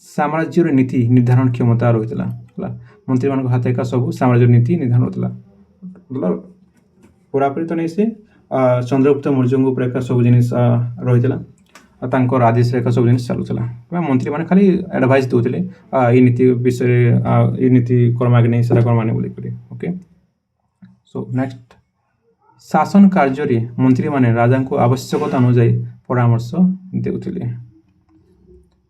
ସାମ୍ରାଜ୍ୟର ନୀତି ନିର୍ଦ୍ଧାରଣ କ୍ଷମତା ରହିଥିଲା ହେଲା। ମନ୍ତ୍ରୀମାନଙ୍କ ହାତ ଏକା ସବୁ ସାମ୍ରାଜ୍ୟର ନୀତି ନିର୍ଦ୍ଧାରଣ ହେଉଥିଲା। ପୁରାପୁରି ତ ନେଇ ସେ ଚନ୍ଦ୍ରଗୁପ୍ତ ମୌର୍ଯ୍ୟଙ୍କ ଉପରେ ଏକା ସବୁ ଜିନିଷ ରହିଥିଲା। ତାଙ୍କର ଆଦେଶରେ ଏକା ସବୁ ଜିନିଷ ଚାଲୁଥିଲା। ମନ୍ତ୍ରୀମାନେ ଖାଲି ଆଡ଼ଭାଇସ୍ ଦେଉଥିଲେ ଏଇ ନୀତି ବିଷୟରେ, ଏଇ ନୀତି କର୍ମାକେ ନେଇ ସେଟା କର୍ମାନି ବୋଲିକରି। ଓକେ, ସୋ ନେକ୍ସଟ, ଶାସନ କାର୍ଯ୍ୟରେ ମନ୍ତ୍ରୀମାନେ ରାଜାଙ୍କୁ ଆବଶ୍ୟକତା ଅନୁଯାୟୀ ପରାମର୍ଶ ଦେଉଥିଲେ।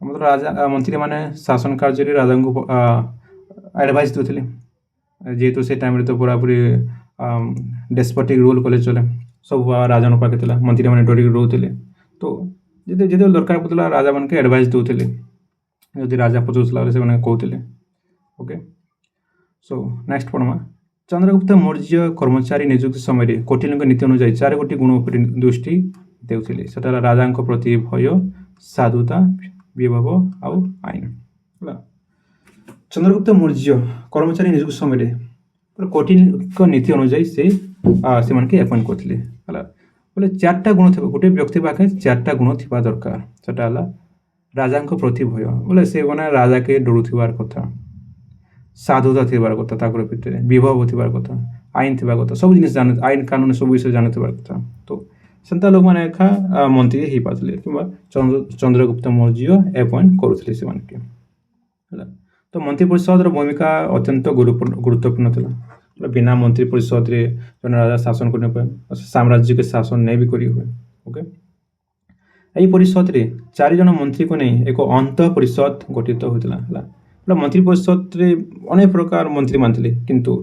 ରାଜା ମନ୍ତ୍ରୀମାନେ ଶାସନ କାର୍ଯ୍ୟରେ ରାଜାଙ୍କୁ ଆଡ଼ଭାଇସ୍ ଦେଉଥିଲେ, ଯେହେତୁ ସେ ଟାଇମ୍ରେ ତ ପୁରାପୁରି ଡେସ୍ପୋଟିକ୍ ରୁଲ୍ କଲେ ଚଲେ, ସବୁ ରାଜାଙ୍କ ପାଖେ ଥିଲା, ମନ୍ତ୍ରୀମାନେ ଡରିକି ରହୁଥିଲେ। ତ ଯେତେବେଳେ ଦରକାର ପଡ଼ୁଥିଲା ରାଜାମାନଙ୍କୁ ଆଡ଼ଭାଇସ୍ ଦେଉଥିଲେ, ଯଦି ରାଜା ପଚାରୁଥିଲା ବୋଲେ ସେମାନେ କହୁଥିଲେ। ଓକେ, ସୋ ନେକ୍ସଟ ପଢ଼ମା, ଚନ୍ଦ୍ରଗୁପ୍ତ ମୌର୍ଯ୍ୟ କର୍ମଚାରୀ ନିଯୁକ୍ତି ସମୟରେ କୌଟିଲ୍ୟଙ୍କ ନୀତି ଅନୁଯାୟୀ 4 ଗୁଣ ଉପରେ ଦୃଷ୍ଟି ଦେଉଥିଲେ। ସେଟା ହେଲା ରାଜାଙ୍କ ପ୍ରତି ଭୟ, ସାଧୁତା, ବିଭବ ଆଉ ଆଇନ ହେଲା। ଚନ୍ଦ୍ରଗୁପ୍ତ ମୌର୍ଯ୍ୟ କର୍ମଚାରୀ ନିଯୁକ୍ତି ସମୟରେ କୌଟିଲ୍ୟଙ୍କ ନୀତି ଅନୁଯାୟୀ ସେମାନଙ୍କୁ ଆପଏଣ୍ଟ କରିଥିଲେ ହେଲା। ବୋଲେ 4ଟା ଗୁଣ ଥିବା, ଗୋଟେ ବ୍ୟକ୍ତି ପାଖେ 4ଟା ଗୁଣ ଥିବା ଦରକାର। ସେଟା ହେଲା ରାଜାଙ୍କ ପ୍ରତି ଭୟ, ବୋଲେ ସେମାନେ ରାଜାକେ ଡରୁଥିବାର କଥା, ସାଧୁତା ଥିବାର କଥା ତାଙ୍କର ଭିତରେ, ବିଭବ ଥିବାର କଥା, ଆଇନ ଥିବା କଥା, ସବୁ ଜିନିଷ ଆଇନ କାନୁନ ସବୁ ବିଷୟରେ ଜାଣୁଥିବାର କଥା। ତ ସେନ୍ତା ଲୋକମାନେ ଏକା ମନ୍ତ୍ରୀ ହେଇପାରୁଥିଲେ କିମ୍ବା ଚନ୍ଦ୍ରଗୁପ୍ତ ମୌର୍ଯ୍ୟ ଆପଏଣ୍ଟ କରୁଥିଲେ ସେମାନଙ୍କୁ ହେଲା। ତ ମନ୍ତ୍ରୀ ପରିଷଦର ଭୂମିକା ଅତ୍ୟନ୍ତ ଗୁରୁତ୍ୱପୂର୍ଣ୍ଣ ଥିଲା। ବିନା ମନ୍ତ୍ରୀ ପରିଷଦରେ ଜଣେ ରାଜା ଶାସନ କରିନପାରେ, ସାମ୍ରାଜ୍ୟିକ ଶାସନ ନେଇ ବି କରି ହୁଏ। ଓକେ, ଏହି ପରିଷଦରେ 4 ଜଣ ମନ୍ତ୍ରୀକୁ ନେଇ ଏକ ଅନ୍ତଃ ପରିଷଦ ଗଠିତ ହୋଇଥିଲା ହେଲା। ମନ୍ତ୍ରୀ ପରିଷଦରେ ଅନେକ ପ୍ରକାର ମନ୍ତ୍ରୀମାନେ ଥିଲେ, କିନ୍ତୁ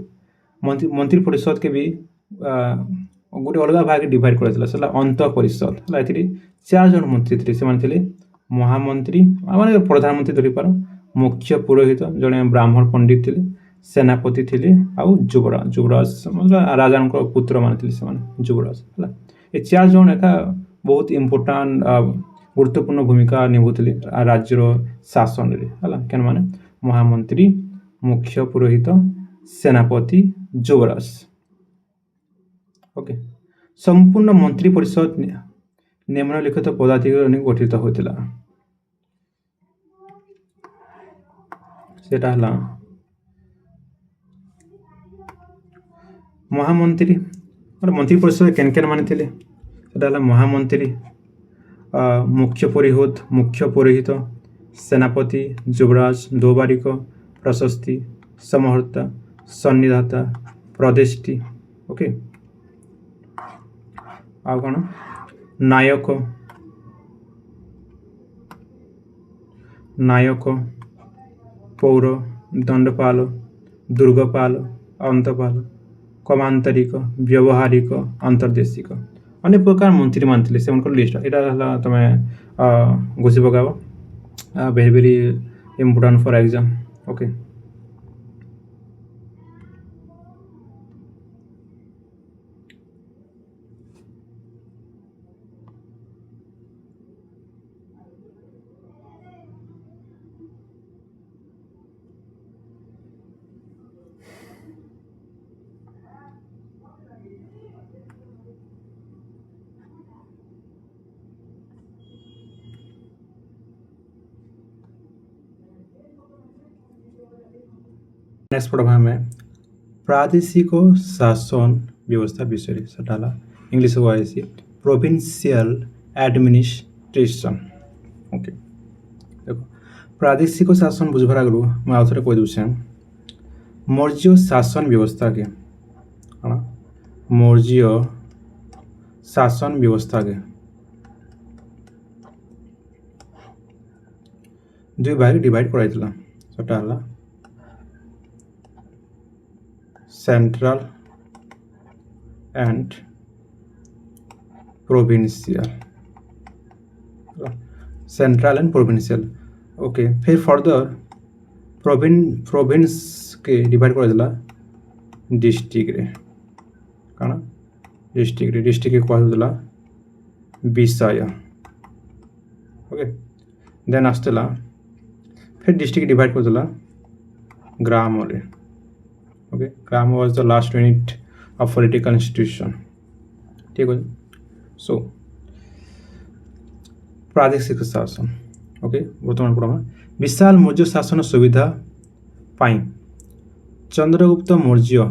ମନ୍ତ୍ରୀ ପରିଷଦକେ ବି ଗୋଟେ ଅଲଗା ଭାଗରେ ଡିଭାଇଡ଼ କରାଯାଇଥିଲା, ସେଟା ଅନ୍ତଃ ପରିଷଦ ହେଲା। ଏଥିରେ 4 ଜଣ ମନ୍ତ୍ରୀ ଥିଲେ, ସେମାନେ ଥିଲେ ମହାମନ୍ତ୍ରୀ, ମାନେ ପ୍ରଧାନମନ୍ତ୍ରୀ ଧରିପାର, ମୁଖ୍ୟ ପୁରୋହିତ ଜଣେ ବ୍ରାହ୍ମଣ ପଣ୍ଡିତ ଥିଲେ, ସେନାପତି ଥିଲେ ଆଉ ଯୁବରାଜ ରାଜାଙ୍କ ପୁତ୍ରମାନେ ଥିଲେ, ସେମାନେ ଯୁବରାଜ ହେଲା। ଏ 4 ଜଣ ଏକା ବହୁତ ଇମ୍ପୋର୍ଟାଣ୍ଟ ଗୁରୁତ୍ୱପୂର୍ଣ୍ଣ ଭୂମିକା ନିଭାଉଥିଲେ ରାଜ୍ୟର ଶାସନରେ ହେଲା। କେନ୍ ମାନେ ମହାମନ୍ତ୍ରୀ, ମୁଖ୍ୟ ପୁରୋହିତ, ସେନାପତି, ଯୁବରାଜ। ଓକେ, ସମ୍ପୂର୍ଣ୍ଣ ମନ୍ତ୍ରୀ ପରିଷଦ ନିମ୍ନଲିଖିତ ପଦାଧିକାରୀ ନେଇ ଗଠିତ ହୋଇଥିଲା। ସେଟା ହେଲା ମହାମନ୍ତ୍ରୀ, ମନ୍ତ୍ରୀ ପରିଷଦ କେନ୍ ମାନେ ଥିଲେ, ସେଟା ହେଲା ମହାମନ୍ତ୍ରୀ, ମୁଖ୍ୟ ପୁରୋହିତ, ସେନାପତି, ଯୁବରାଜ, ଦୌବାରିକ, ପ୍ରଶସ୍ତି, ସମହର୍ତ୍ତା, ସନ୍ନିଧାତା, ପ୍ରଦେଷ୍ଟି। ଓକେ, ଆଉ କ'ଣ ନାୟକ, ପୌର, ଦଣ୍ଡପାଳ, ଦୁର୍ଗପାଳ, ଅନ୍ତପାଳ, କମାନ୍ତରିକ, ବ୍ୟବହାରିକ, ଅନ୍ତର୍ଦେଶିକ, ଅନେକ ପ୍ରକାର ମନ୍ତ୍ରୀମାନେ ଥିଲେ, ସେମାନଙ୍କର ଲିଷ୍ଟ ଏଇଟା ହେଲା। ତମେ ଘୋଷି ପକାବ, very very important for exam. Okay, next ପଢ଼ବା ଆମେ ପ୍ରାଦେଶିକ ଶାସନ ବ୍ୟବସ୍ଥା ବିଷୟରେ। ସେଟା ହେଲା ଇଂଲିଶ କୁହାଯାଇଛି ପ୍ରୋଭିନ୍ସିଆଲ ଆଡମିନିଷ୍ଟ୍ରେସନ। ଓକେ, ଦେଖ ପ୍ରାଦେଶିକ ଶାସନ ବୁଝିବାର ଆଗରୁ ମୁଁ ଆଉ ଥରେ କହିଦେଉଛେ, ମୌର୍ଯ୍ୟ ଶାସନ ବ୍ୟବସ୍ଥାକେ କ'ଣ, ମୌର୍ଯ୍ୟ ଶାସନ ବ୍ୟବସ୍ଥାକେ 2 ଭାଗରେ ଡିଭାଇଡ୍ କରାଯାଇଥିଲା। ସେଟା ହେଲା central and provincial, central and provincial. Okay, फिर फर्दर प्रोविंस के डिवाइड कर दिला डिस्ट्रिक्ट रे, काना डिस्ट्रिक्ट के कहला विषय। ओके, देन आसला फिर डिस्ट्रिक्ट डिवाइड कर दिला ग्राम रे। Okay, gram was the last unit of political institution. ठीक है, सो प्रादेशिक शासन। ओके, बर्तमान पढ़ा विशाल मौर्य शासन सुविधा पाई चंद्रगुप्त मौर्य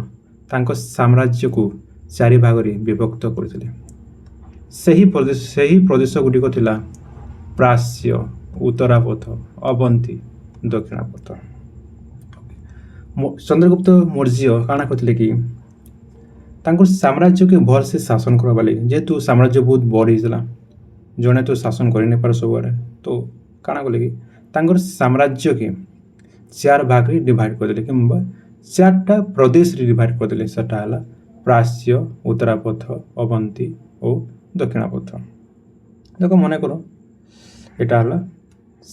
तांको साम्राज्य को चारि भागरे विभक्त करथिले। ସେହି ପ୍ରଦେଶ ଗୁଡ଼ିକ ଥିଲା ପ୍ରାଚ୍ୟ, ଉତ୍ତରାପଥ, ଅବନ୍ତୀ, ଦକ୍ଷିଣାପଥ। ଚନ୍ଦ୍ରଗୁପ୍ତ ମୌର୍ଯ୍ୟ କାଣା କରିଥିଲେ କି ତାଙ୍କର ସାମ୍ରାଜ୍ୟକେ ଭଲସେ ଶାସନ କରବା ଲାଗି, ଯେହେତୁ ସାମ୍ରାଜ୍ୟ ବହୁତ ବଡ଼ ହେଇଥିଲା, ଜଣେ ତ ଶାସନ କରି ନାଇପାରେ ସବୁଆଡ଼େ, ତ କାଣା କଲେ କି ତାଙ୍କର ସାମ୍ରାଜ୍ୟକେ 4 ଭାଗରେ ଡିଭାଇଡ୍ କରିଦେଲେ କିମ୍ବା 4ଟା ପ୍ରଦେଶରେ ଡିଭାଇଡ୍ କରିଦେଲେ। ସେଟା ହେଲା ପ୍ରାଚ୍ୟ, ଉତ୍ତରାପଥ, ଅବନ୍ତୀ ଓ ଦକ୍ଷିଣାପଥ। ଦେଖ ମନେକର ଏଟା ହେଲା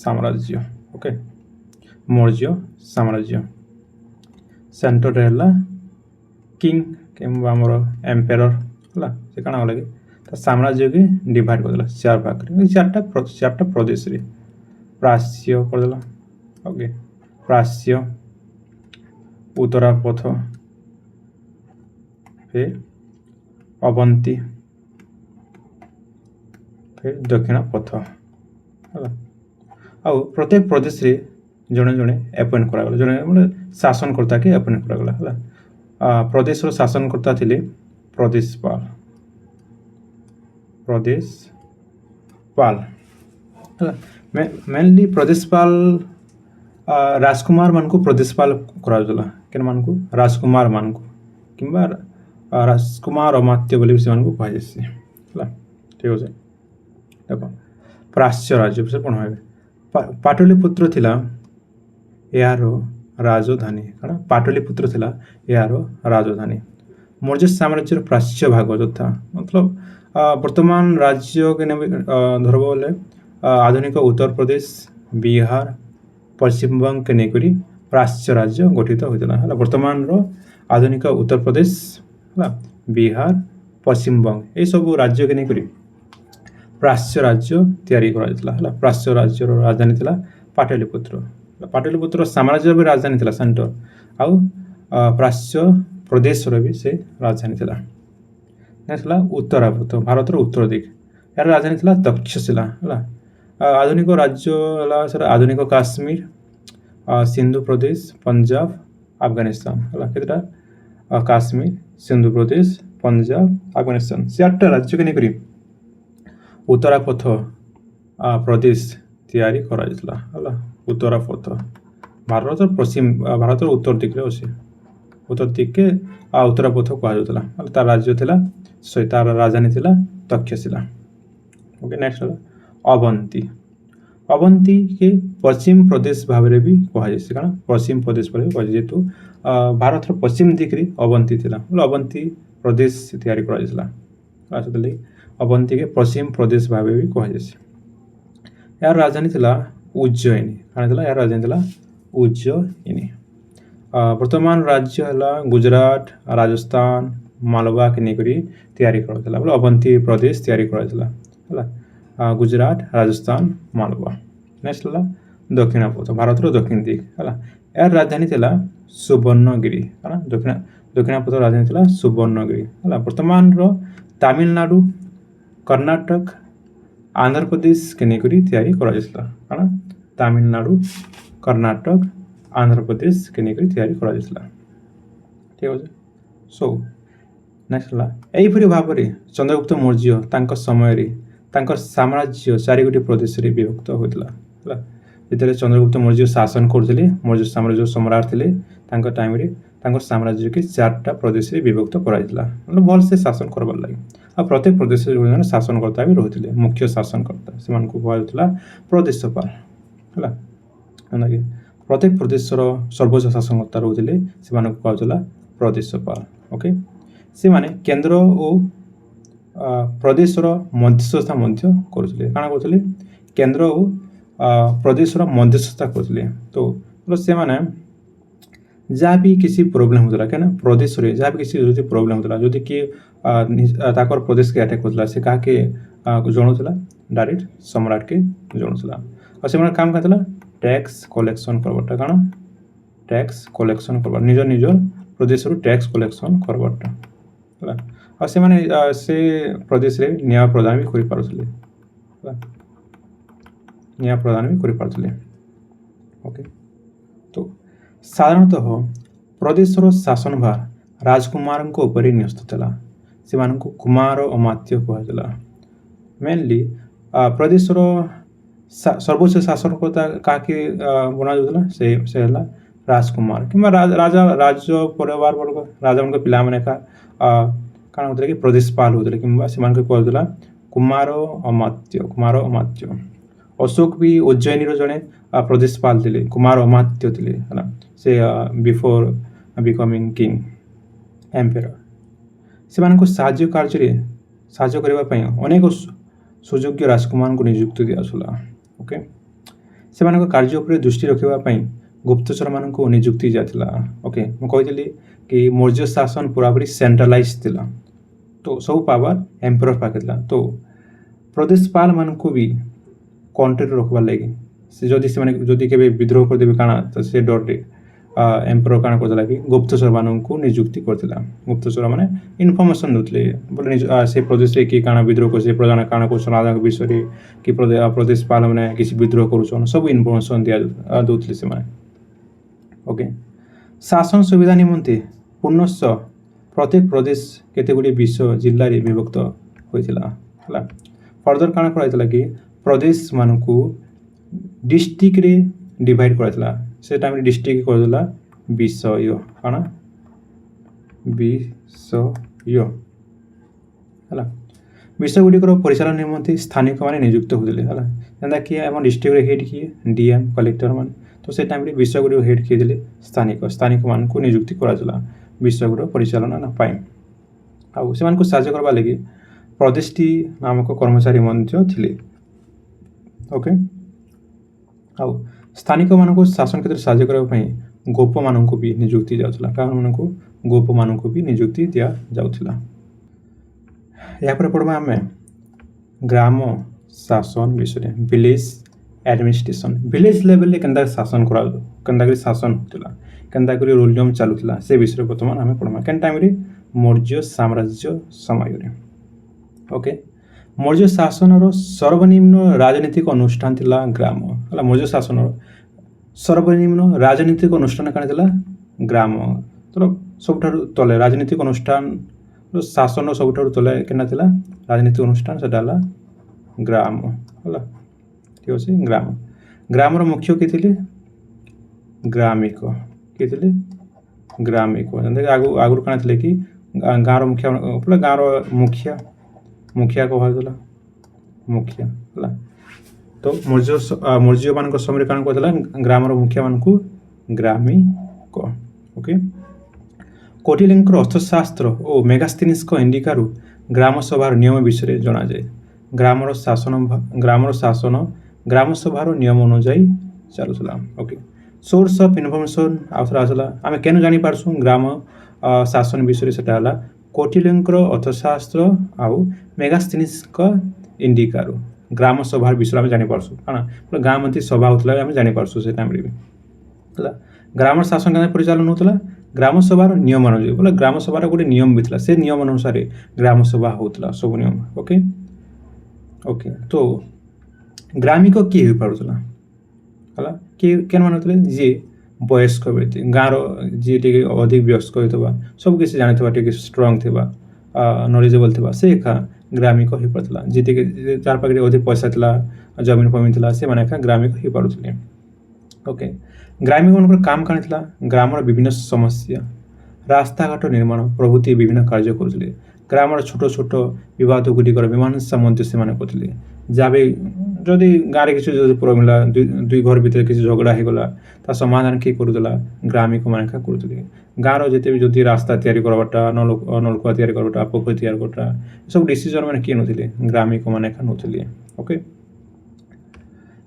ସାମ୍ରାଜ୍ୟ, ଓକେ, ମୌର୍ଯ୍ୟ ସାମ୍ରାଜ୍ୟ। ସେଣ୍ଟରରେ ହେଲା କିଙ୍ଗ କିମ୍ବା ଆମର ଏମ୍ପେରର ହେଲା, ସେ କାଣା କଲା କି ତା ସାମ୍ରାଜ୍ୟକେ ଡିଭାଇଡ୍ କରିଦେଲା 4 ଭାଗରେ, 4ଟା ପ୍ରଦେଶରେ। ପ୍ରାଚ୍ୟ କରିଦେଲା, ଓକେ, ପ୍ରାଚ୍ୟ, ଉତ୍ତରାପଥ, फिर अवंती, फिर दक्षिणापथ है। प्रत्येक प्रदेश रे जड़े जड़े अपॉइंट करागला, जड़े माने शासनकर्ता के अपॉइंट करागला है। प्रदेश रो शासनकर्ता थिले प्रदेशपाल, मेनली प्रदेशपाल राजकुमार मान को प्रदेशपाल कराउला, केन मान को राजकुमार मान को किंबा राजकुमार अमात्य बोली से मान को कहा जायसी हला। ठीक है, देखो प्राच्य राज्य विषय कोन होबे। पाटलिपुत्र थिला यार राजधानी, काना पाटलिपुत्र थिला यार राजधानी। मौर्य साम्राज्य प्राच्य भाग तथा मतलब वर्तमान राज्य के धरब बोले आधुनिक उत्तर प्रदेश, बिहार, पश्चिम बंग के नेकरी प्राच्य राज्य गठित होता है। वर्तमान रो आधुनिक उत्तर प्रदेश, बिहार, पश्चिम बंग ये सब राज्य के नेकरी प्राच्य राज्य तैयारी करा। प्राच्य राज्य राजधानी थिला पाटलिपुत्र। पाटलिपुत्र साम्राज्य भी राजधानी थिला सेंटर, आउ प्राच्य प्रदेश भी से राजधानी थिला। नेक्स्ट उत्तरापथ, भारत उत्तर दिक, यार राजधानी थिला तक्षशिला है। आधुनिक राज्य है आधुनिक काश्मीर, सिंधु प्रदेश, पंजाब, अफगानिस्तान है। केतटा काश्मीर, सिंधु प्रदेश, पंजाब, अफगानिस्तान 4टा राज्य के नेकरी उत्तरापथ प्रदेश तैयारी करा जितला है। उत्तरापथ भारत पश्चिम, भारत उत्तर दिक्रे अछि, उत्तर दिक के उत्तरापथ कहा जातला। तार राज्य थिला तार राजधानी थिला तक्षशिला। ओके, नेक्स्ट है अवंती। अवंती के पश्चिम प्रदेश भाव में भी कहा जाए, कारण पश्चिम प्रदेश भाव कहा जेतु भारत पश्चिम दिक्रे अवंती थिला, अवंती प्रदेश तैयारी करा जितला। अवंती के पश्चिम प्रदेश भाव भी कहा जाए। यार राजधानी थिला उज्जयिनी, कारण थिला यार राजधानी थिला उज्जयिनी। वर्तमान राज्य है गुजरात, राजस्थान, मालवा के नेकरी तैयारी करा, बोले अवंती प्रदेश तैयारी करा, गुजरात, राजस्थान, मालवा। नेक्स्ट है दक्षिणापथ, भारत दक्षिण दिक है। यार राजधानी थिला सुवर्णगिरी, है। दक्षिणापथ राजधानी थिला सुवर्णगिरी है। वर्तमान तमिलनाडु, कर्नाटक, आंध्र प्रदेश के नेकरी तैयारी करा, तमिलनाडु, कर्नाटक, आंध्र प्रदेश के नेकरी तैयारी करा। ठीक है, सो नेक्स्ट है यहीपरि भाव में चंद्रगुप्त मौर्य तांको समय रे तांकर साम्राज्य 4 गोटी प्रदेश रे विभक्त होइतला है। जेतले चंद्रगुप्त मौर्य शासन करथिले, मौर्य साम्राज्य सम्राट थिले, तांको टाइम रे तांकर साम्राज्य के 4टा प्रदेश रे विभक्त कराइतला, मतलब भल से शासन करबार लागि। आ प्रत्येक प्रदेश रे जने शासनकर्ता भी रहुथिले, मुख्य शासनकर्ता से मान को कहउतला प्रदेशपाल है। कि प्रत्येक प्रदेश सर्वोच्च शासनकर्ता रहुथिले, से मान को कहउतला प्रदेशपाल। ओके, से माने केंद्र और प्रदेश मध्यस्थता मध्य करुथिले, काना करुथिले केंद्र और प्रदेश मध्यस्थता करुथिले। तो से माने जहाँ भी किसी प्रोब्लेम होता क्या प्रदेश रे जहाँ भी किसी प्रोब्लेम होता, जदि किए ताकर प्रदेश के अटैक होता, से क्या के जनाऊला डायरेक्ट सम्राट के जनाऊला। और से काम क्या टैक्स कलेक्शन करवाटा, काना टैक्स कलेक्शन करवा, निज निजर प्रदेश टैक्स कलेक्शन करवाटा है। और से माने से प्रदेश रे न्याय प्रदान भी करि पारुथिले, न्याय प्रदान भी करि पारुथिले। ଓକେ। ତ ସାଧାରଣତଃ ପ୍ରଦେଶର ଶାସନଭାର ରାଜକୁମାରଙ୍କ ଉପରେ ନ୍ୟସ୍ତ ଥିଲା। ସେମାନଙ୍କୁ କୁମାର ଅମାତ୍ୟ କୁହାଯାଉଥିଲା। ମେନଲି ପ୍ରଦେଶର ସର୍ବୋଚ୍ଚ ଶାସନକର୍ତ୍ତା କାହାକି ବନାଯାଉଥିଲା, ସେ ହେଲା ରାଜକୁମାର କିମ୍ବା ରାଜା ରାଜ ପରିବାର ବର୍ଗ ରାଜାମାନଙ୍କ ପିଲାମାନେ କାଣା ହେଉଥିଲେ କି ପ୍ରଦେଶପାଳ ହେଉଥିଲେ କିମ୍ବା ସେମାନଙ୍କୁ କୁହାଯାଉଥିଲା କୁମାର ଅମାତ୍ୟ। ଅଶୋକ ବି ଉଜ୍ଜୟିନୀର ଜଣେ ପ୍ରଦେଶପାଳ ଥିଲେ, କୁମାର ଅମାତ୍ୟ ଥିଲେ ହେଲା। ସେ ବିଫୋର ବିକମିଂ କିଙ୍ଗ ଏମ୍ପେରର ସେମାନଙ୍କୁ ସାହାଯ୍ୟ କରିବା ପାଇଁ ଅନେକ ସୁଯୋଗ୍ୟ ରାଜକୁମାରଙ୍କୁ ନିଯୁକ୍ତି ଦିଆଯାଉଥିଲା। ଓକେ, ସେମାନଙ୍କ କାର୍ଯ୍ୟ ଉପରେ ଦୃଷ୍ଟି ରଖିବା ପାଇଁ ଗୁପ୍ତଚରମାନଙ୍କୁ ନିଯୁକ୍ତି ଦିଆଥିଲା। ଓକେ, ମୁଁ କହିଥିଲି କି ମୌର୍ଯ୍ୟ ଶାସନ ପୁରାପୁରି ସେଣ୍ଟ୍ରାଲାଇଜ୍ ଥିଲା, ତ ସବୁ ପାୱାର ଏମ୍ପେରର ପାଖରେ ଥିଲା। ତ ପ୍ରଦେଶପାଳମାନଙ୍କୁ ବି କଣ୍ଟ୍ରୋଲରେ ରଖିବାର ଲାଗି ସେମାନେ ଯଦି କେବେ ବିଦ୍ରୋହ କରିଦେବେ କାଣା, ତ ସେ ଡରରେ ଏମ୍ପେରର କାଣା କରୁଥିଲା କି ଗୁପ୍ତଚରମାନଙ୍କୁ ନିଯୁକ୍ତି କରିଥିଲା। ଗୁପ୍ତଚରମାନେ ଇନଫର୍ମେସନ୍ ଦେଉଥିଲେ ବୋଲେ ସେ ପ୍ରଦେଶରେ କିଏ କାଣା ବିଦ୍ରୋହ କରୁছে, ପ୍ରଜାମାନେ କାଣା କରୁଛନ୍ ରାଜାଙ୍କ ବିଷୟରେ, କି ପ୍ରଦେଶପାଳମାନେ କିଛି ବିଦ୍ରୋହ କରୁଛନ୍, ସବୁ ଇନଫର୍ମେସନ୍ ଦେଉଥିଲେ ସେମାନେ। ଓକେ, ଶାସନ ସୁବିଧା ନିମନ୍ତେ ପୁନଶ୍ଚ ପ୍ରତ୍ୟେକ ପ୍ରଦେଶ କେତେଗୁଡ଼ିଏ ବିଷୟ ଜିଲ୍ଲାରେ ବିଭକ୍ତ ହୋଇଥିଲା ହେଲା। ଫର୍ଦର କାଣା କରାଯାଇଥିଲା କି ପ୍ରଦେଶମାନଙ୍କୁ ଡିଷ୍ଟ୍ରିକ୍ଟରେ ଡିଭାଇଡ୍ କରାଯାଇଥିଲା। ସେ ଟାଇମ୍ରେ ଡିଷ୍ଟ୍ରିକ୍ଟ କରାଯାଇଥିଲା ବିଷୟ କାଣା ବିଷୟ ହେଲା। ବିଷୟଗୁଡ଼ିକର ପରିଚାଳନା ନିମନ୍ତେ ସ୍ଥାନିକମାନେ ନିଯୁକ୍ତ ହେଉଥିଲେ ହେଲା। ଯେନ୍ତା କି ଆମ ଡିଷ୍ଟ୍ରିକ୍ଟରେ ହେଡ୍ କିଏ DM କଲେକ୍ଟର ମାନେ, ତ ସେ ଟାଇମ୍ରେ ବିଷୟଗୁଡ଼ିକ ହେଡ୍ କିଏ ଥିଲେ ସ୍ଥାନିକମାନଙ୍କୁ ନିଯୁକ୍ତି କରାଯାଉଥିଲା ବିଷୟଗୁଡ଼ିକ ପରିଚାଳନା ପାଇଁ। ଆଉ ସେମାନଙ୍କୁ ସାହାଯ୍ୟ କରିବା ଲାଗି ପ୍ରଦେଶଟି ନାମକ କର୍ମଚାରୀ ମଧ୍ୟ ଥିଲେ। ଓକେ, ଆଉ ସ୍ଥାନିକମାନଙ୍କୁ ଶାସନ କ୍ଷେତ୍ରରେ ସାହାଯ୍ୟ କରିବା ପାଇଁ ଗୋପମାନଙ୍କୁ ବି ନିଯୁକ୍ତି ଦିଆଯାଉଥିଲା। କାହାମାନଙ୍କୁ ଗୋପମାନଙ୍କୁ ବି ନିଯୁକ୍ତି ଦିଆଯାଉଥିଲା। ଏହାପରେ ପଢ଼ିବା ଆମେ ଗ୍ରାମ ଶାସନ ବିଷୟରେ, ଭିଲେଜ ଆଡମିନିଷ୍ଟ୍ରେସନ। ଭିଲେଜ ଲେଭେଲରେ କେନ୍ତା ଶାସନ କେନ୍ତାକରି ଶାସନ ହେଉଥିଲା, କେନ୍ତାକରି ରୁଲ ନିୟମ ଚାଲୁଥିଲା, ସେ ବିଷୟରେ ବର୍ତ୍ତମାନ ଆମେ ପଢ଼ିବା। କେନ୍ ଟାଇମ୍ରେ ମୌର୍ଯ୍ୟ ସାମ୍ରାଜ୍ୟ ସମୟରେ। ଓକେ, ମୌର୍ଯ୍ୟ ଶାସନର ସର୍ବନିମ୍ନ ରାଜନୈତିକ ଅନୁଷ୍ଠାନ ଥିଲା ଗ୍ରାମ ହେଲା। ମୌର୍ଯ୍ୟ ଶାସନର ସର୍ବନିମ୍ନ ରାଜନୈତିକ ଅନୁଷ୍ଠାନ କାଣା ଥିଲା, ଗ୍ରାମ। ସବୁଠାରୁ ତଳେ ରାଜନୈତିକ ଅନୁଷ୍ଠାନ ଶାସନ ସବୁଠାରୁ ତଳେ କେନା ଥିଲା ରାଜନୈତିକ ଅନୁଷ୍ଠାନ, ସେଟା ହେଲା ଗ୍ରାମ ହେଲା। ଠିକ୍ ଅଛି, ଗ୍ରାମ। ଗ୍ରାମର ମୁଖ୍ୟ କିଏ ଥିଲେ, ଗ୍ରାମିକ। କିଏ ଥିଲେ, ଗ୍ରାମିକ। ଯେମିତିକି ଆଗରୁ କାଣା ଥିଲେ କି ଗାଁର ମୁଖିଆ ବୋଲେ ଗାଁର ମୁଖିଆ କୁହାଯାଉଥିଲା, ମୁଖିଆ ହେଲା। ତ ମୌର୍ଯ୍ୟମାନଙ୍କ ସମୟରେ କାଣା କୁହାଯାଉଥିଲା, ଗ୍ରାମର ମୁଖିଆମାନଙ୍କୁ ଗ୍ରାମିକ। ଓକେ, କୌଟିଲ୍ୟଙ୍କର ଅର୍ଥଶାସ୍ତ୍ର ଓ ମେଗାସ୍ଥିନିସ୍ଙ୍କ ଇଣ୍ଡିକାରୁ ଗ୍ରାମସଭାର ନିୟମ ବିଷୟରେ ଜଣାଯାଏ। ଗ୍ରାମର ଶାସନ ଗ୍ରାମସଭାର ନିୟମ ଅନୁଯାୟୀ ଚାଲୁଥିଲା। ଓକେ, ସୋର୍ସ ଅଫ୍ ଇନଫର୍ମେସନ୍ ଆଉଥରେ ଆସିଲା। ଆମେ କେନ ଜାଣିପାରସୁଁ ଗ୍ରାମ ଶାସନ ବିଷୟରେ, ସେଟା ହେଲା କୌଟିଲ୍ୟଙ୍କର ଅର୍ଥଶାସ୍ତ୍ର ଆଉ ମେଗାସ୍ଥିନିସ୍ଙ୍କ ଇଣ୍ଡିକାରୁ ଗ୍ରାମସଭାର ବିଷୟରେ ଆମେ ଜାଣିପାରସୁଁ। କାଣା ଗାଁ ମନ୍ତ୍ରୀ ସଭା ହେଉଥିଲା, ଆମେ ଜାଣିପାରସୁଁ ସେ ଟାଇମ୍ରେ ବି ହେଲା। ଗ୍ରାମର ଶାସନ କେମିତି ପରିଚାଳନା ହେଉଥିଲା, ଗ୍ରାମସଭାର ନିୟମ ଅନୁଯାୟୀ ବୋଲେ ଗ୍ରାମସଭାର ଗୋଟେ ନିୟମ ବି ଥିଲା, ସେ ନିୟମ ଅନୁସାରେ ଗ୍ରାମସଭା ହେଉଥିଲା ସବୁ ନିୟମ। ଓକେ, ତ ଗ୍ରାମିକ କିଏ ହୋଇପାରୁଥିଲା ହେଲା, କେନ୍ ମାନେ ହେଉଥିଲେ, ଯିଏ ବୟସ୍କ ବ୍ୟକ୍ତି, ଗାଁର ଯିଏ ଟିକେ ଅଧିକ ବୟସ୍କ ହୋଇଥିବା, ସବୁକିଛି ଜାଣିଥିବା, ଟିକେ ଷ୍ଟ୍ରଙ୍ଗ ଥିବା, ନଲେଜେବଲ୍ ଥିବା, ସେ ଏକା ଗ୍ରାମିକ ହୋଇପାରୁଥିଲା। ଯିଏ ଟିକେ ଯାହାର ପାଖରେ ଅଧିକ ପଇସା ଥିଲା, ଜମିନ ଫମିନ ଥିଲା, ସେମାନେ ଏକା ଗ୍ରାମିକ ହୋଇପାରୁଥିଲେ। ଓକେ, ଗ୍ରାମିକମାନଙ୍କର କାମ କାଣା ଥିଲା, ଗ୍ରାମର ବିଭିନ୍ନ ସମସ୍ୟା, ରାସ୍ତାଘାଟ ନିର୍ମାଣ ପ୍ରଭୃତି ବିଭିନ୍ନ କାର୍ଯ୍ୟ କରୁଥିଲେ। ଗ୍ରାମର ଛୋଟ ଛୋଟ ବିବାଦ ଗୁଡ଼ିକର ମୀମାଂସା ମଧ୍ୟ ସେମାନେ କରୁଥିଲେ। ଯାହା ବି ଯଦି ଗାଁରେ କିଛି ଯଦି ପ୍ରୋବ୍ଲେମ୍ ହେଲା, ଦୁଇ ଘର ଭିତରେ କିଛି ଝଗଡ଼ା ହେଇଗଲା, ତା ସମାଧାନ କିଏ କରୁଥିଲା, ଗ୍ରାମିକମାନେ ଏକା କରୁଥିଲେ। ଗାଁର ଯେତେ ବି ଯଦି ରାସ୍ତା ତିଆରି କରବାଟା, ନଳକୂଆ ତିଆରି କରବାଟା, ପୋଖରୀ ତିଆରି କରବାଟା, ଏସବୁ ଡିସିଜନ୍ ମାନେ କିଏ ନେଉଥିଲେ, ଗ୍ରାମିକମାନେ ଏକା ନେଉଥିଲେ। ଓକେ,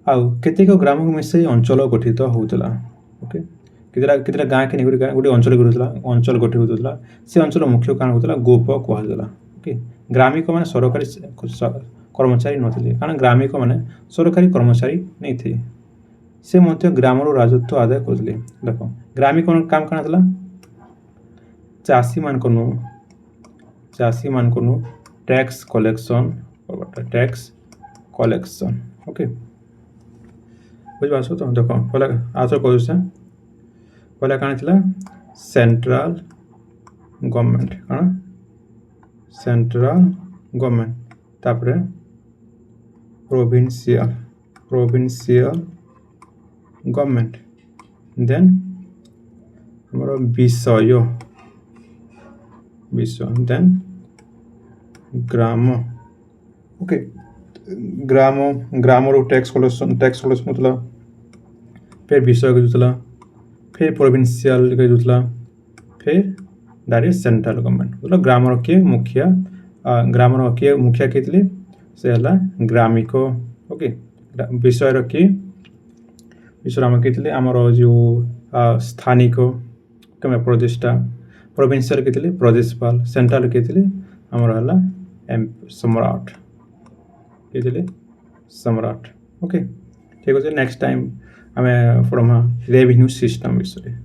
ଆଉ କେତେକ ଗ୍ରାମକୁ ମିଶାଇ ଅଞ୍ଚଳ ଗଠିତ ହେଉଥିଲା। ଓକେ, କେତେଟା ଗାଁକେ ନେଇକରି ଗୋଟେ ଅଞ୍ଚଳ ଗଠିତ ହେଉଥିଲା। ସେ ଅଞ୍ଚଳ ମୁଖ୍ୟ କାଣା ହେଉଥିଲା, ଗୋପ କୁହାଯାଉଥିଲା। ଓକେ, ଗ୍ରାମିକମାନେ ସରକାରୀ କର୍ମଚାରୀ ନଥିଲେ, କାରଣ ଗ୍ରାମିକମାନେ ସରକାରୀ କର୍ମଚାରୀ ନେଇଥିଲେ। ସେ ମଧ୍ୟ ଗ୍ରାମରୁ ରାଜତ୍ୱ ଆଦାୟ କରୁଥିଲେ। ଦେଖ, ଗ୍ରାମିକମାନଙ୍କ କାମ କାଣା ଥିଲା, ଚାଷୀମାନଙ୍କନୁ ଟ୍ୟାକ୍ସ କଲେକ୍ସନ୍। ଓକେ, ବୁଝିପାରୁଛ ତ ଦେଖ ପହିଲା ଆଉଥରେ କହୁଛେ ପହିଲା କାଣା ଥିଲା ସେଣ୍ଟ୍ରାଲ ଗଭର୍ଣ୍ଣମେଣ୍ଟ କାଣା ସେଣ୍ଟ୍ରାଲ ଗଭର୍ଣ୍ଣମେଣ୍ଟ ତାପରେ provincial government then ଆମର ବିଷୟ then ଗ୍ରାମ ଓକେ ଗ୍ରାମରୁ टैक्स कलेक्शन होता फिर विषय के जोतला फिर प्रोविंशियल के जोतला फिर डायरेक्ट सेंट्रल गवर्नमेंट मतलब ग्रामर किए मुखिया ग्रामर किए मुखिया किए से है ग्रामिक ओके विषय किए विषय आम किए आमर जो स्थानिक प्रदेशटा प्रोविंशियल किए प्रदेशपाल सेंट्रल किए आमर है सम्राट किए सम्राट ओके ठीक अच्छे नेक्स्ट टाइम आम पढ़मा रेवेन्यू सिस्टम विषय।